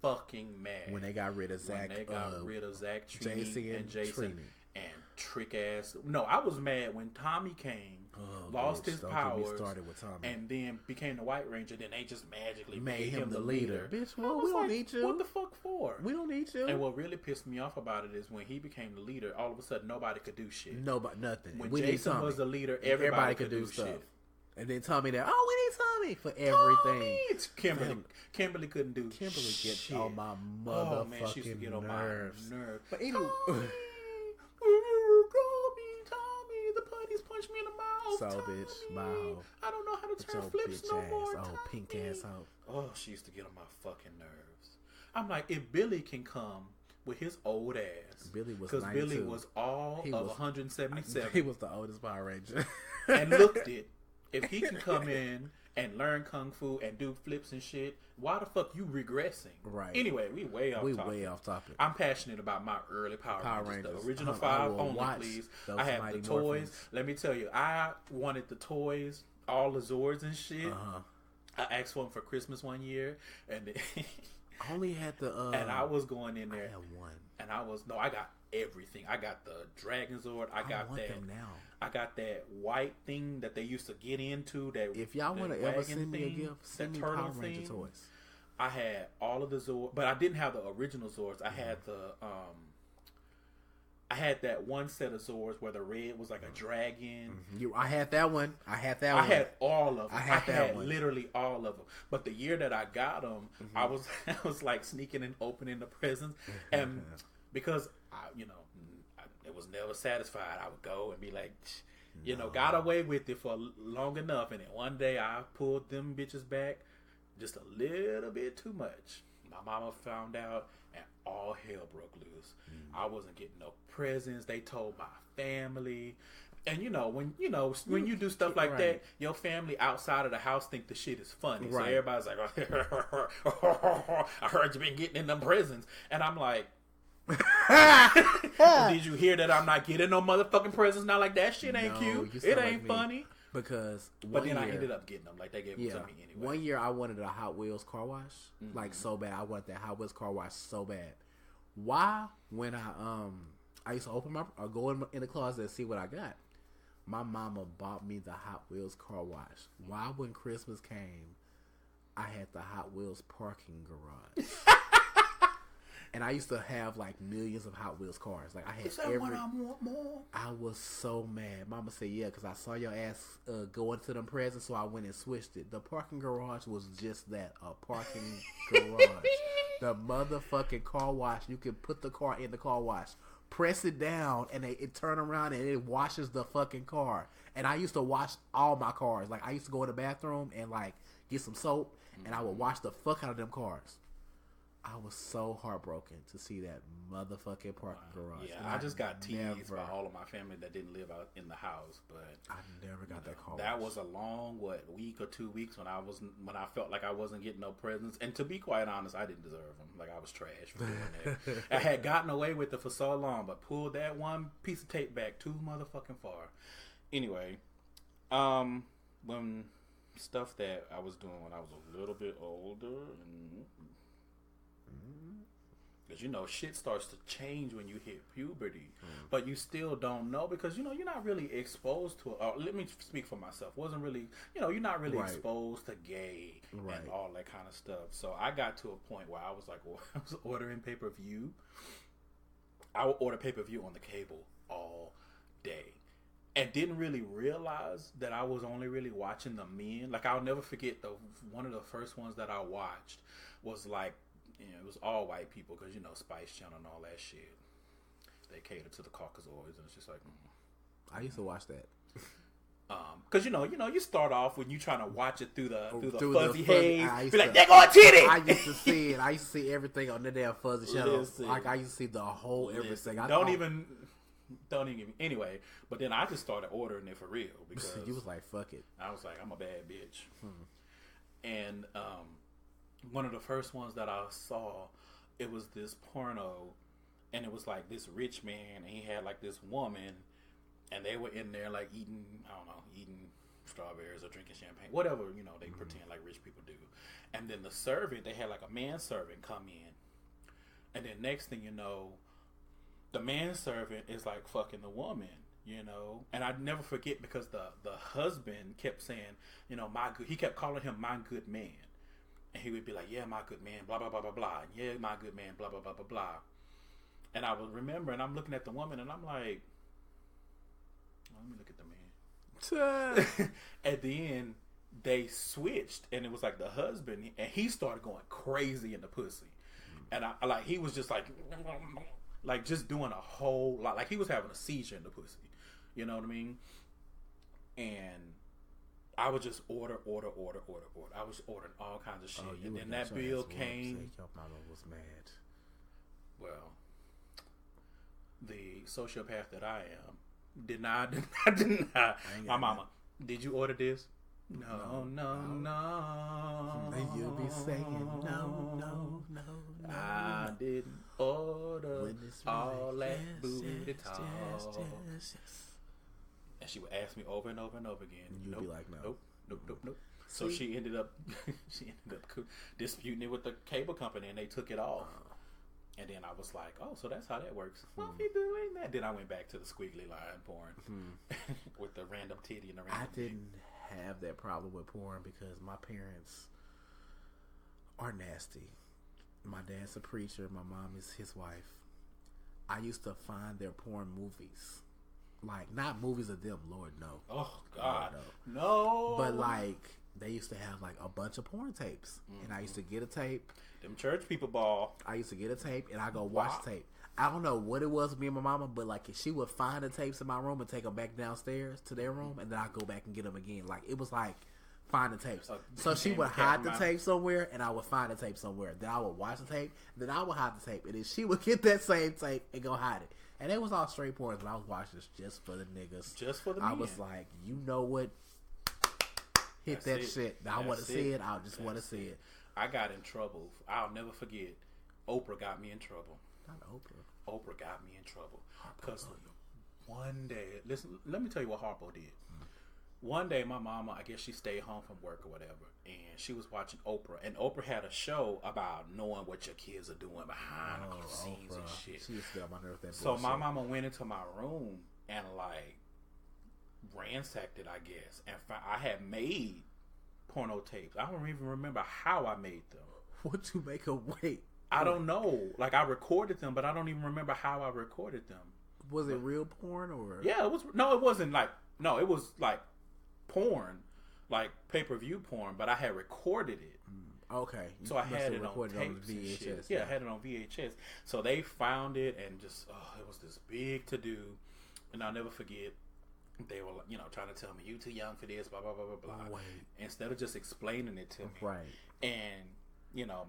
fucking mad when they got rid of Zach. When they got rid of Zach, Jason, and Jason, and trick ass. No, I was mad when Tommy came, lost his powers, and then became the White Ranger. Then they just magically made him the leader. Bitch, well, we don't need you. What the fuck for? We don't need you. And what really pissed me off about it is when he became the leader, all of a sudden nobody could do shit. Nobody, nothing. When Jason was the leader, everybody could do stuff. Shit. And then Tommy there, we need Tommy for everything. It's Kimberly couldn't do shit. Kimberly gets on my motherfucking she used to get on nerves. My nerves. But anyway, Tommy, the putties punched me in the mouth. So Tommy, bitch, my hoe. I don't know how to turn flips no more. Oh, pink ass hoe. Oh, she used to get on my fucking nerves. I'm like, if Billy can come with his old ass, Billy was because 92. Billy was 177. He was the oldest Power Ranger, and looked it. If he can come in and learn kung fu and do flips and shit, why the fuck you regressing? Right. Anyway, we way off topic. I'm passionate about my early Power Rangers. The original 5 only, please. I have the toys. Let me tell you, I wanted the toys, all the Zords and shit. I asked for them for Christmas one year, and I only had the and I was going in there. I had one, and I got everything. I got the Dragon Zord. I got that. Now. I got that white thing that they used to get into. That if y'all want to ever send me a gift, send me Power Ranger toys. I had all of the Zords, but I didn't have the original Zords. I had the I had that one set of Zords where the red was like a dragon. I had that one. I had all of them. I had one. Literally all of them. But the year that I got them, I was like sneaking and opening the presents, and because it was never satisfied. I would go and be like, got away with it for long enough, and then one day I pulled them bitches back just a little bit too much. My mama found out, and all hell broke loose. I wasn't getting no presents. They told my family, and when you do stuff like that, your family outside of the house think the shit is funny. Right. So everybody's like, I heard you been getting in them presents, and I'm like, did you hear that I'm not getting no motherfucking presents now? Like that shit ain't cute. It ain't funny. Because I ended up getting them. Like they gave them to me anyway. One year I wanted a Hot Wheels car wash, like so bad. I wanted that Hot Wheels car wash so bad. Why? When I used to go in the closet and see what I got. My mama bought me the Hot Wheels car wash. Why? When Christmas came, I had the Hot Wheels parking garage. And I used to have like millions of Hot Wheels cars. Like I had one I want more. I was so mad. Mama said, "Yeah, because I saw your ass go into them presents, so I went and switched it." The parking garage was just that, a parking garage. The motherfucking car wash. You can put the car in the car wash, press it down, and it turn around and it washes the fucking car. And I used to wash all my cars. Like I used to go in the bathroom and like get some soap, and I would wash the fuck out of them cars. I was so heartbroken to see that motherfucking parking garage. Yeah, I just got teased by all of my family that didn't live out in the house, but I never got that call. That was a long week or 2 weeks when I felt like I wasn't getting no presents. And to be quite honest, I didn't deserve them. Like I was trash for doing that. I had gotten away with it for so long, but pulled that one piece of tape back too motherfucking far. Anyway, when stuff that I was doing when I was a little bit older and. Because, shit starts to change when you hit puberty. But you still don't know because, you're not really exposed to it. Let me speak for myself. Wasn't really, you're not really exposed to gay and all that kind of stuff. So I got to a point where I was like, well, I was ordering pay-per-view. I would order pay-per-view on the cable all day. And didn't really realize that I was only really watching the men. Like, I'll never forget one of the first ones that I watched was like, it was all white people because, Spice Channel and all that shit. They cater to the Caucasoids, and it's just like... I used to watch that. Because, you start off when you trying to watch it through the fuzzy haze. Be like, they're going titty! I used to see it. I used to see everything on the damn fuzzy channel. Like, I used to see the whole everything. Don't even... Anyway, but then I just started ordering it for real. Because you was like, fuck it. I was like, I'm a bad bitch. And... one of the first ones that I saw, it was this porno, and it was like this rich man, and he had like this woman, and they were in there like eating strawberries or drinking champagne, whatever, they pretend like rich people do. And then the servant, they had like a manservant come in, and then next thing you know, the manservant is like fucking the woman, and I'd never forget because the husband kept saying, he kept calling him my good man. And he would be like, yeah, my good man, blah, blah, blah, blah, blah. Yeah, my good man, blah, blah, blah, blah, blah. And I would remember, and I'm looking at the woman, and I'm like, let me look at the man. And then they switched, and it was like the husband, and he started going crazy in the pussy. And he was just like just doing a whole lot. Like he was having a seizure in the pussy. You know what I mean? And... I would just order. I was ordering all kinds of shit. And then that bill came. Your mama was mad. Well, the sociopath that I am did not. My mama, did you order this? No. And you'll be saying no. I didn't order all that booty talk. Yes. And she would ask me over and over and over again. And you'd be like, no. Nope. So she ended up disputing it with the cable company, and they took it off. And then I was like, oh, so that's how that works. Well, if you're doing that. Then I went back to the squiggly line porn with the random titty and the random didn't have that problem with porn because my parents are nasty. My dad's a preacher. My mom is his wife. I used to find their porn movies. Like, not movies of them, Lord, no. Oh, God. No. But, like, they used to have, like, a bunch of porn tapes. And I used to get a tape. Them church people ball. I used to get a tape, and I go watch the tape. I don't know what it was with me and my mama, but, like, she would find the tapes in my room and take them back downstairs to their room, and then I'd go back and get them again. Like, it was like, find the tapes. So she would hide the tape somewhere, and I would find the tape somewhere. Then I would watch the tape, then I would hide the tape, and then she would get that same tape and go hide it. And it was all straight porn, but I was watching this just for the niggas. Just for the men. I was like, you know what? Hit that shit. I want to see it. I just want to see it. I got in trouble. I'll never forget. Oprah got me in trouble. Not Oprah. Oprah got me in trouble. Because one day, listen, let me tell you what Harpo did. One day, my mama, I guess she stayed home from work or whatever, and she was watching Oprah. And Oprah had a show about knowing what your kids are doing behind the scenes and shit. She used to get on my nerves with that so bullshit. my mama went into my room and, like, ransacked it, I guess. And I had made porno tapes. I don't even remember how I made them. What'd you make her wait? I don't know. Like, I recorded them, but I don't even remember how I recorded them. Was it real porn or? Yeah, it was. No, it wasn't like. No, it was like porn, like pay-per-view porn. But I had recorded it. Okay. So I had it on tapes and shit. Yeah, I had it on VHS. So they found it and just, it was this big to do. And I'll never forget. They were, trying to tell me, you too young for this, blah, blah, blah, blah, blah. Wait. Instead of just explaining it to me. Right. And,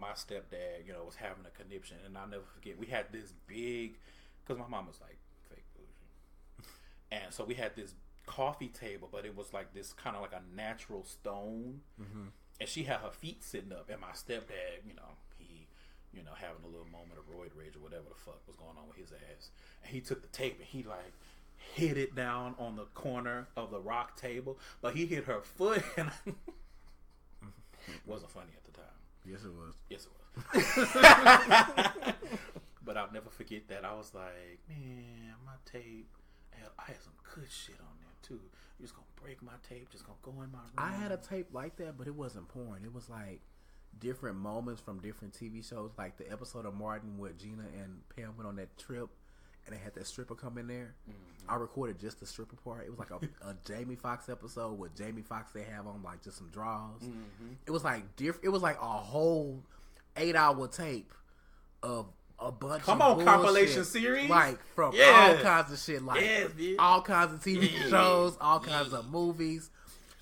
my stepdad, was having a conniption. And I'll never forget, we had this big, because my mom was like fake bougie. And so we had this coffee table, but it was like this kind of like a natural stone. Mm-hmm. And she had her feet sitting up. And my stepdad, he, having a little moment of roid rage or whatever the fuck was going on with his ass. And he took the tape and he like hit it down on the corner of the rock table, but he hit her foot, and wasn't funny at the time. Yes, it was. Yes, it was. But I'll never forget that. I was like, man, my tape. I had some good shit on there too. You're just gonna break my tape, just gonna go in my room. I had a tape like that, but it wasn't porn. It was like different moments from different TV shows, like the episode of Martin where Gina and Pam went on that trip. And they had that stripper come in there. Mm-hmm. I recorded just the stripper part. It was like a Jamie Foxx episode with Jamie Foxx. They have on like just some draws. Mm-hmm. It was like different. It was like a whole 8-hour tape of a bunch. Come of on, compilation series, like from all kinds of shit, like all kinds of TV shows, all kinds of movies.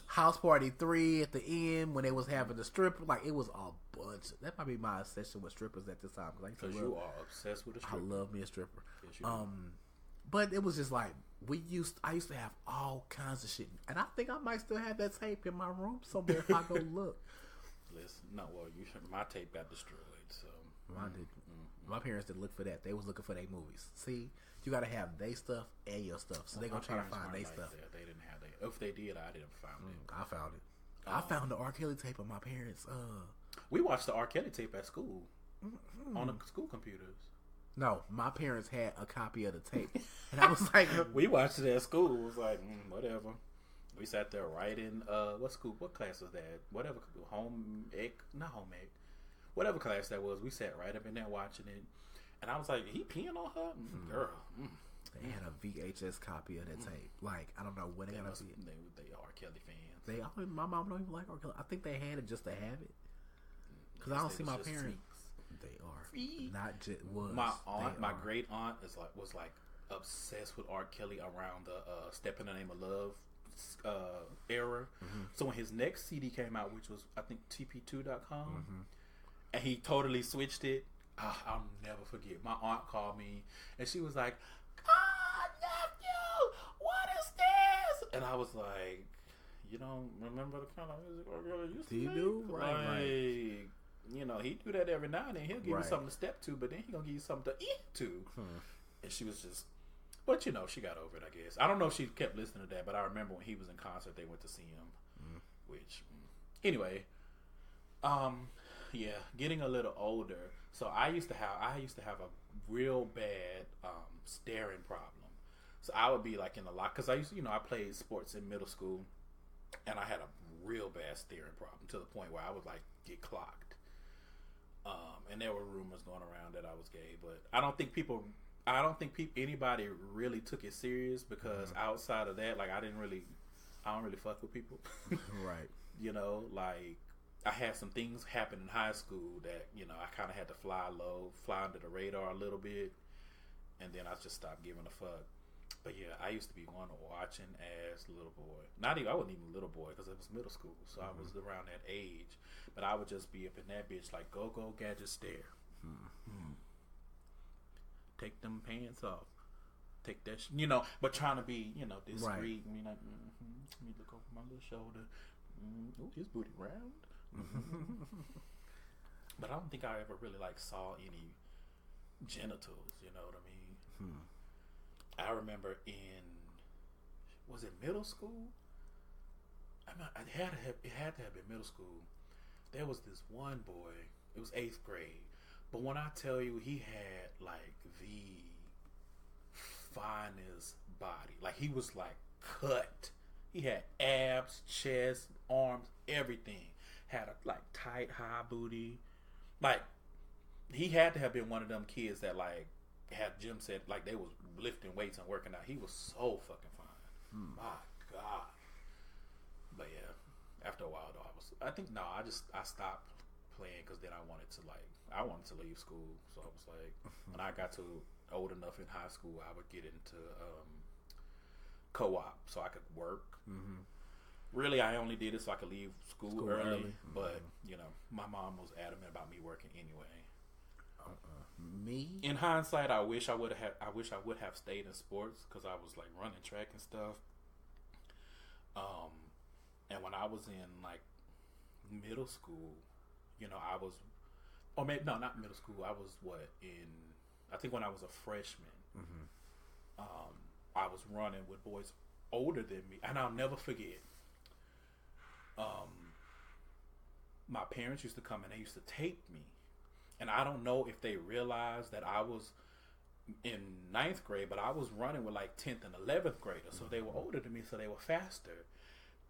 House Party 3 at the end when they was having the stripper. Like, it was a bunch. That might be my obsession with strippers at this time. Because you are obsessed with a stripper. I love me a stripper. Yes, but it was just like, I used to have all kinds of shit. And I think I might still have that tape in my room somewhere if I go look. Listen, my tape got destroyed, so. Mine didn't. My parents didn't look for that. They was looking for their movies. See, you got to have their stuff and your stuff. So they going to try to find their stuff. They didn't have that. If they did, I didn't find it. I found it. I found the R. Kelly tape of my parents. We watched the R. Kelly tape at school. On the school computers. No, my parents had a copy of the tape. And I was like... we watched it at school. It was like, whatever. We sat there writing... what class was that? Whatever. Not home ec. Whatever class that was. We sat right up in there watching it. And I was like, he peeing on her? Girl. They had a VHS copy of that tape. Like, I don't know when they got to see it. They are Kelly fans. My mom don't even like R. Kelly. I think they had it just to have it. Because I don't see my parents. They are not just was. My aunt, my great aunt, was like obsessed with R. Kelly around the "Step in the Name of Love" era. Mm-hmm. So when his next CD came out, which was I think TP2.com, and he totally switched it. I'll never forget. My aunt called me and she was like, nephew, what is this? And I was like, you don't remember the kind of music R. Kelly used to make? Do? Right. He do that every now and then. He'll give you something to step to, but then he gonna give you something to eat to. And she was just, but she got over it, I guess. I don't know if she kept listening to that, but I remember when he was in concert, they went to see him, which Anyway, yeah, getting a little older. So I used to have a real bad staring problem. So I would be like in a lot because I used to, I played sports in middle school, and I had a real bad staring problem to the point where I would like get clocked. And there were rumors going around that I was gay, but I don't think anybody really took it serious because outside of that, like I don't really fuck with people. Right. Like I had some things happen in high school that, I kind of had to fly low, fly under the radar a little bit, and then I just stopped giving a fuck. But yeah, I used to be one watching as a little boy. I wasn't even a little boy because it was middle school, so I was around that age. But I would just be up in that bitch like, go, gadget, stare. Take them pants off. Take that, but trying to be, discreet. Right. I mean, like, let me look over my little shoulder. Oh, his booty round. But I don't think I ever really like saw any genitals. You know what I mean? I remember was it middle school? It had to have been middle school. There was this one boy. It was 8th grade. But when I tell you, he had like the finest body. Like he was like cut. He had abs, chest, arms, everything. Had a like tight high booty. Like he had to have been one of them kids that like had gym set, like they was lifting weights and working out. He was so fucking fine. My God. But yeah, after a while though, I stopped playing because then I wanted to leave school. So I was like, when I got to old enough in high school, I would get into co-op so I could work. Really, I only did it so I could leave school early. But my mom was adamant about me working anyway. Me? In hindsight, I wish I would have stayed in sports because I was like running track and stuff. And when I was in like middle school, not middle school. I was I think when I was a freshman, I was running with boys older than me, and I'll never forget. My parents used to come and they used to tape me. And I don't know if they realized that I was in 9th grade, but I was running with like 10th and 11th graders. So they were older than me, so they were faster.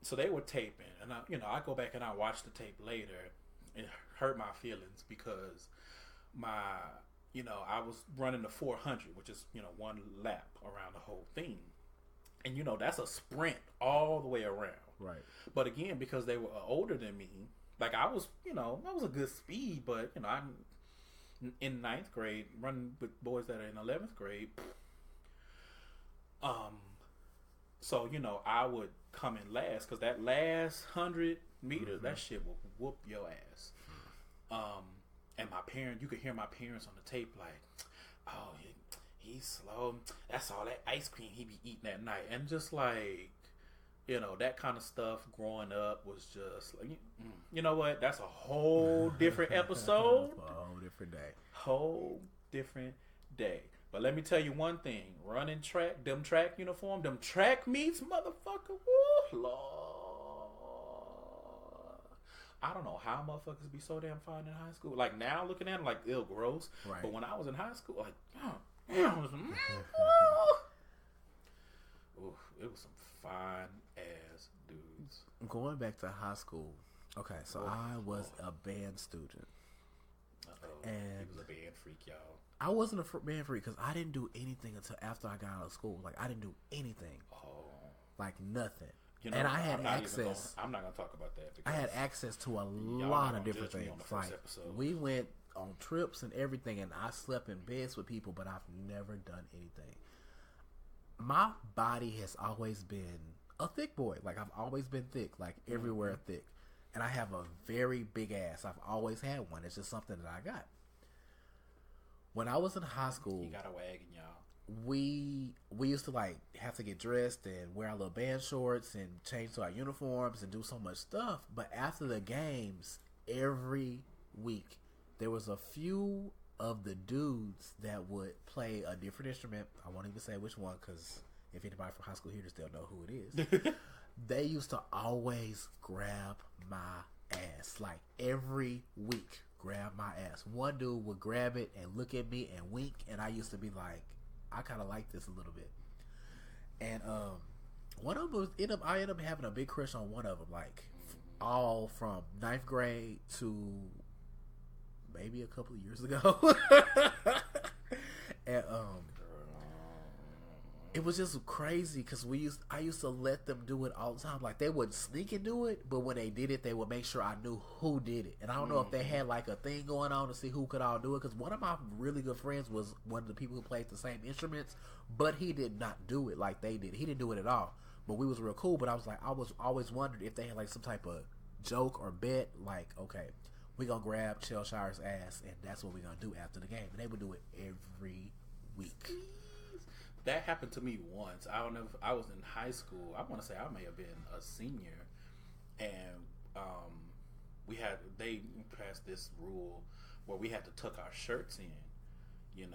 So they were taping. And I go back and I watch the tape later. It hurt my feelings because I was running the 400, which is, one lap around the whole thing. And, that's a sprint all the way around. Right. But again, because they were older than me, like I was a good speed, but, I'm in 9th grade running with boys that are in 11th grade. So, I would come in last because that last 100 meters, that shit will whoop your ass. And you could hear my parents on the tape like, oh, he's slow. That's all that ice cream he be eating at night. And just like, that kind of stuff growing up was just like, you know what? That's a whole different episode. A whole different day. Whole different day. But let me tell you one thing. Running track, them track uniform, them track meets, motherfucker. Woo, Lord. I don't know how motherfuckers be so damn fine in high school. Like now looking at them like, ew, gross. Right. But when I was in high school, like, it was some fine ass dudes. Going back to high school. Okay, so I was a band student. And he was a band freak, y'all. I wasn't a band freak because I didn't do anything until after I got out of school. Like I didn't do anything. Like nothing. And I had access. I'm not gonna talk about that. I had access to a lot of different things. Like we went on trips and everything, and I slept in beds with people, but I've never done anything. My body has always been a thick boy. Like I've always been thick, like everywhere thick. And I have a very big ass. I've always had one. It's just something that I got. When I was in high school, you got a wagon, y'all. We used to like have to get dressed and wear our little band shorts and change to our uniforms and do so much stuff. But after the games, every week there was a few of the dudes that would play a different instrument. I won't even say which one because if anybody from high school hears, they'll know who it is. They used to always grab my ass. Like every week, grab my ass. One dude would grab it and look at me and wink, and I used to be like, I kind of like this a little bit. And one of them I ended up having a big crush on one of them, like all from 9th grade to maybe a couple of years ago. And it was just crazy because I used to let them do it all the time. Like they wouldn't sneak and do it, but when they did it, they would make sure I knew who did it. And I don't know if they had like a thing going on to see who could all do it. Because one of my really good friends was one of the people who played the same instruments, but he did not do it like they did. He didn't do it at all. But we was real cool. But I was always wondered if they had like some type of joke or bet. Like, okay, we gonna grab Chelshire's ass, and that's what we gonna do after the game. And they would do it every week. That happened to me once. I don't know if I was in high school. I want to say I may have been a senior, and they passed this rule where we had to tuck our shirts in, and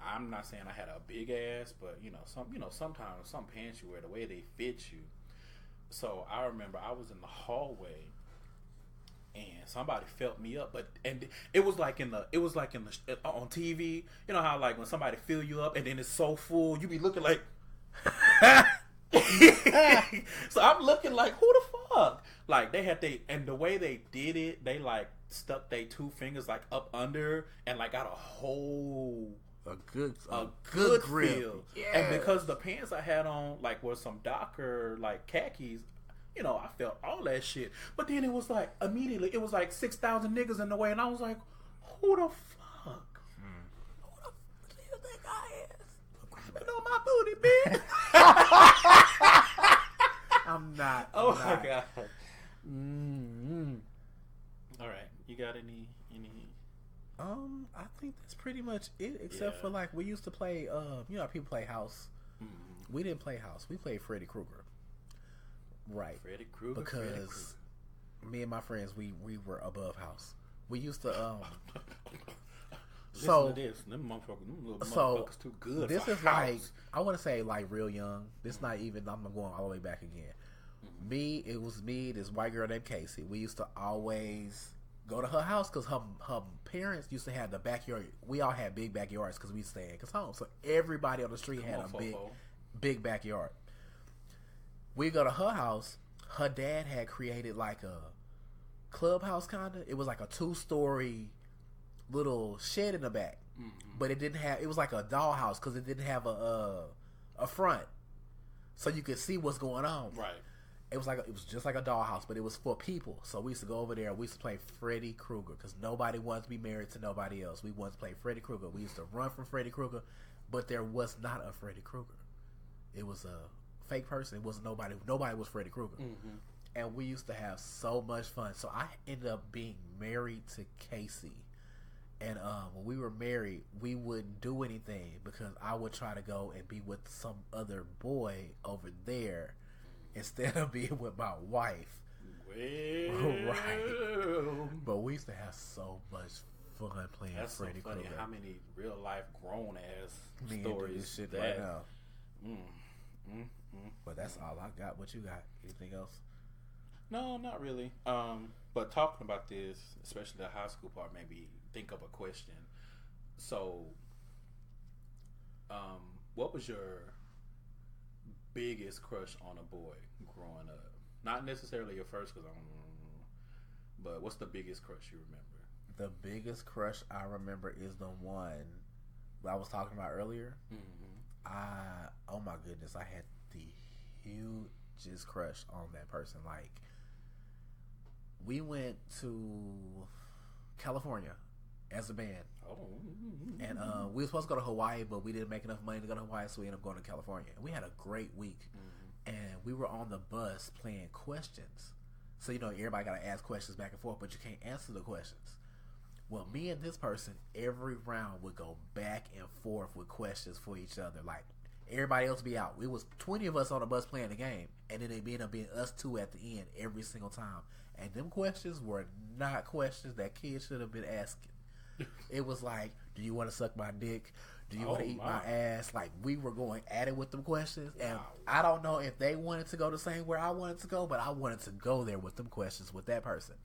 I'm not saying I had a big ass, but sometimes some pants you wear, the way they fit you. So I remember I was in the hallway and somebody felt me up, and it was like on TV. You know how like when somebody fill you up and then it's so full, you be looking like. So I'm looking like, who the fuck? Like and the way they did it, they like stuck their 2 fingers like up under and like got a good grip. Feel. Yes. And because the pants I had on like was some darker like khakis, I felt all that shit. But then it was like immediately it was like 6,000 niggas in the way, and I was like, who the fuck? Who the fuck do you think I is? Grabbing on my booty, bitch. I'm not. Oh my god. Mm-hmm. All right, you got any? I think that's pretty much it. Except for like we used to play. People play house. Mm-hmm. We didn't play house. We played Freddy Krueger. Right. Freddy Krueger. Because me and my friends, we were above house. We used to. So this, them motherfuckers too good. This for is house. like I want to say like real young. This not even. I'm going all the way back again. Mm-hmm. It was me. This white girl named Casey. We used to always go to her house because her parents used to have the backyard. We all had big backyards because we stayed in home. So everybody on the street had a big backyard. We go to her house. Her dad had created like a clubhouse kind of. It was like a 2-story little shed in the back, but it didn't have. It was like a dollhouse because it didn't have a front, so you could see what's going on. Right. It was just like a dollhouse, but it was for people. So we used to go over there. We used to play Freddy Krueger because nobody wanted to be married to nobody else. We wanted to play Freddy Krueger. We used to run from Freddy Krueger, but there was not a Freddy Krueger. It was a fake person. It wasn't nobody. Nobody was Freddy Krueger. Mm-hmm. And we used to have so much fun. So I ended up being married to Casey. And when we were married, we wouldn't do anything because I would try to go and be with some other boy over there instead of being with my wife. Well, right. But we used to have so much fun playing Freddy Krueger. How many real life grown ass stories this shit right now. But that's all I got. What you got? Anything else? No, not really. But talking about this, especially the high school part, made me think of a question. So, what was your biggest crush on a boy growing up? Not necessarily your first, because I don't know. But what's the biggest crush you remember? The biggest crush I remember is the one I was talking about earlier. Mm-hmm. Oh my goodness, I had the hugest crush on that person. Like, we went to California as a band. Oh. And we were supposed to go to Hawaii, but we didn't make enough money to go to Hawaii, so we ended up going to California. And we had a great week. Mm-hmm. And we were on the bus playing questions. So, everybody got to ask questions back and forth, but you can't answer the questions. Well, me and this person, every round would go back and forth with questions for each other. Like, everybody else be out. It was 20 of us on the bus playing the game, and then it ended up being us 2 at the end every single time. And them questions were not questions that kids should have been asking. It was like, do you want to suck my dick? Do you want to eat my ass? Like, we were going at it with them questions. And Wow. I don't know if they wanted to go the same where I wanted to go, but I wanted to go there with them questions with that person.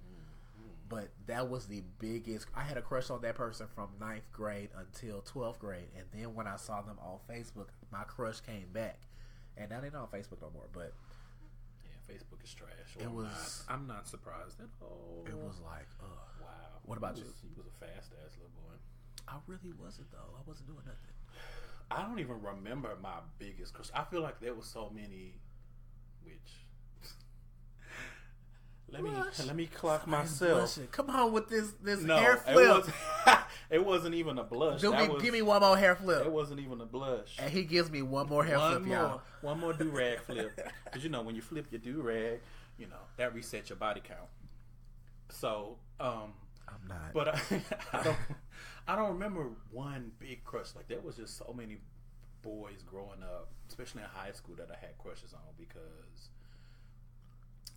But that was the biggest. I had a crush on that person from 9th grade until 12th grade. And then when I saw them on Facebook, my crush came back. And now they're not on Facebook no more. But yeah, Facebook is trash. I'm not surprised at all. It was like, wow. What about you? He was a fast ass little boy. I really wasn't, though. I wasn't doing nothing. I don't even remember my biggest crush. I feel like there was so many, which let me clock myself. Come on with this hair flip. It wasn't even a blush. Give me one more hair flip. It wasn't even a blush. And he gives me one more hair flip, y'all. One more do-rag flip. Because, when you flip your do-rag, that resets your body count. So, I'm not. But I don't remember one big crush. Like, there was just so many boys growing up, especially in high school, that I had crushes on because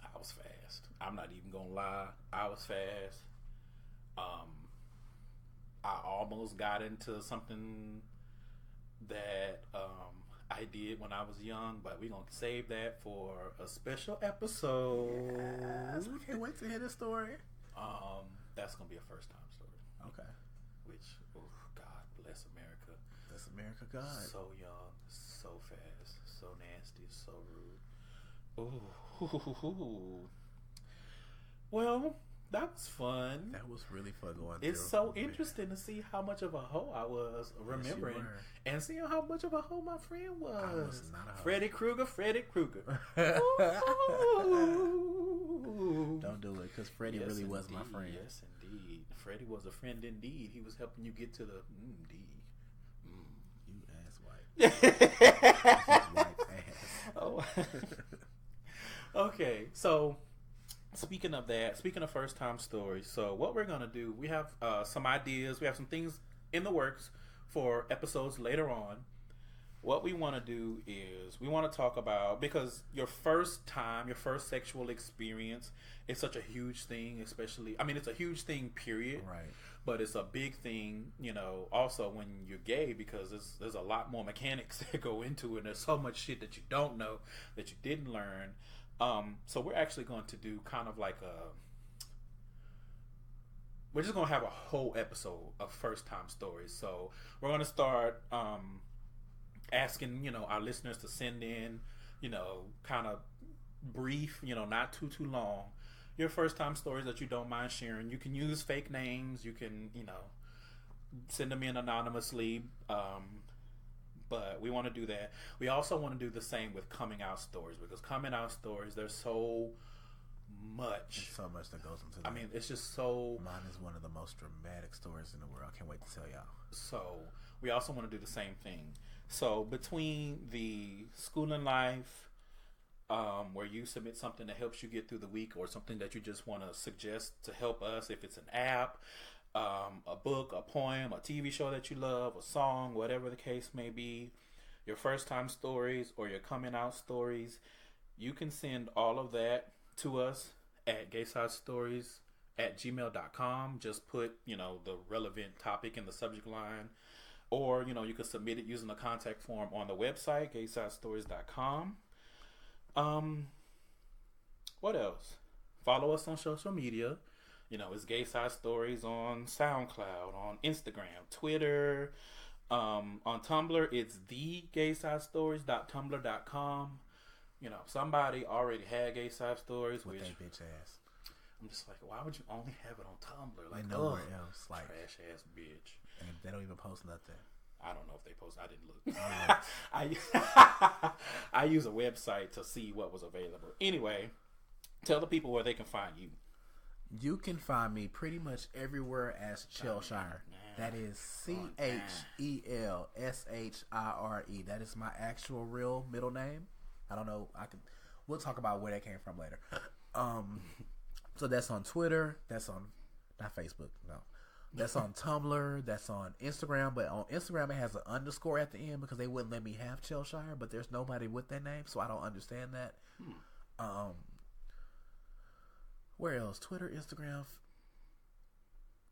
I was fast. I'm not even gonna lie. I was fast. I almost got into something that I did when I was young, but we're gonna save that for a special episode. Yes, I can't wait to hear this story. That's gonna be a first time story. Okay. Which, God bless America. Bless America, God. So young, so fast, so nasty, so rude. Ooh. Well, that was fun. That was really fun going It's so interesting to see how much of a hoe I was remembering, and seeing how much of a hoe my friend was. I was not a hoe. Freddy Krueger. Don't do it, because Freddy really was my friend. Yes, indeed. Freddy was a friend indeed. He was helping you get to the D. You ass white. White ass. Oh. Okay, so speaking of first time stories, so what we're gonna do, we have some ideas, we have some things in the works for episodes later on. What we want to do is we want to talk about, because your first sexual experience is such a huge thing, it's a huge thing, period. Right. But it's a big thing, also when you're gay, because there's a lot more mechanics that go into it. And there's so much shit that you don't know, that you didn't learn. So we're actually going to do kind of like we're just going to have a whole episode of first time stories. So we're going to start asking, our listeners to send in, kind of brief, not too long, your first time stories that you don't mind sharing. You can use fake names. You can, send them in anonymously. But we want to do that. We also want to do the same with coming out stories, because coming out stories, there's so much. There's so much that goes into that. I mean, it's just so... Mine is one of the most dramatic stories in the world. I can't wait to tell y'all. So we also want to do the same thing. So between the schooling life, where you submit something that helps you get through the week, or something that you just want to suggest to help us, if it's an app, a book, a poem, a TV show that you love, a song, whatever the case may be, your first time stories or your coming out stories, you can send all of that to us at gaysidestories@gmail.com. Just put, the relevant topic in the subject line, or, you can submit it using the contact form on the website, gaysidestories.com. What else? Follow us on social media. It's Gay Side Stories on SoundCloud, on Instagram, Twitter, on Tumblr. It's thegaysidestories.tumblr.com. Somebody already had Gay Side Stories. With that bitch ass. I'm just like, why would you only have it on Tumblr? Like, nowhere else. Like, trash ass bitch. And they don't even post nothing. I don't know if they post. I didn't look. I use a website to see what was available. Anyway, tell the people where they can find you. You can find me pretty much everywhere as Chelshire. That is Chelshire. That is my actual real middle name. I don't know. We'll talk about where that came from later. So that's on Twitter. That's on not Facebook. No. That's on Tumblr. That's on Instagram. But on Instagram, it has an underscore at the end because they wouldn't let me have Chelshire. But there's nobody with that name, so I don't understand that. Where else? Twitter, Instagram.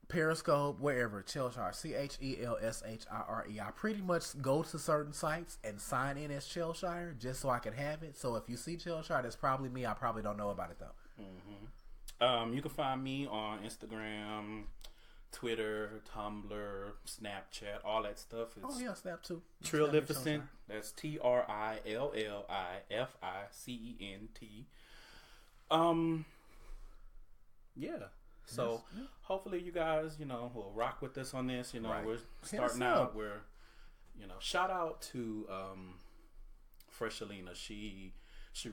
Periscope, wherever, Chelshire, Chelshire. I pretty much go to certain sites and sign in as Chelshire just so I can have it. So if you see Chelshire, that's probably me. I probably don't know about it though. Mm-hmm. You can find me on Instagram, Twitter, Tumblr, Snapchat, all that stuff. Oh yeah, Snap too. Trillificent. That's Trillificent. Yeah. So hopefully you guys, will rock with us on this. Right. We're starting out. We're, shout out to Freshalina. She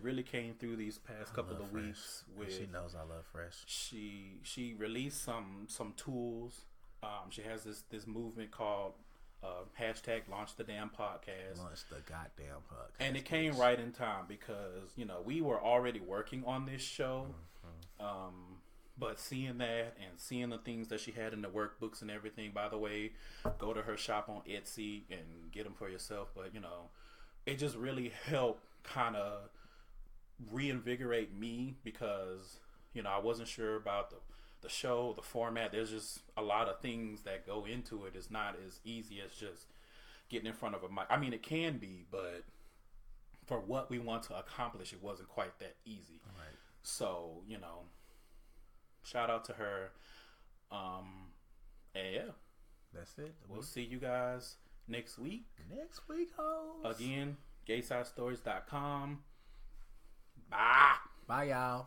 really came through these past couple of weeks. She knows I love Fresh. She released some tools. She has this movement called hashtag Launch the Damn Podcast. Launch the goddamn podcast. And it came right in time because we were already working on this show. Mm-hmm. But seeing that and seeing the things that she had in the workbooks and everything, by the way, go to her shop on Etsy and get them for yourself. But, it just really helped kind of reinvigorate me because, I wasn't sure about the show, the format. There's just a lot of things that go into it. It's not as easy as just getting in front of a mic. I mean, it can be, but for what we want to accomplish, it wasn't quite that easy. Right. So, shout out to her. And yeah. That's it. We'll see you guys next week. Next week, hoes. Again, gaysidestories.com. Bye. Bye, y'all.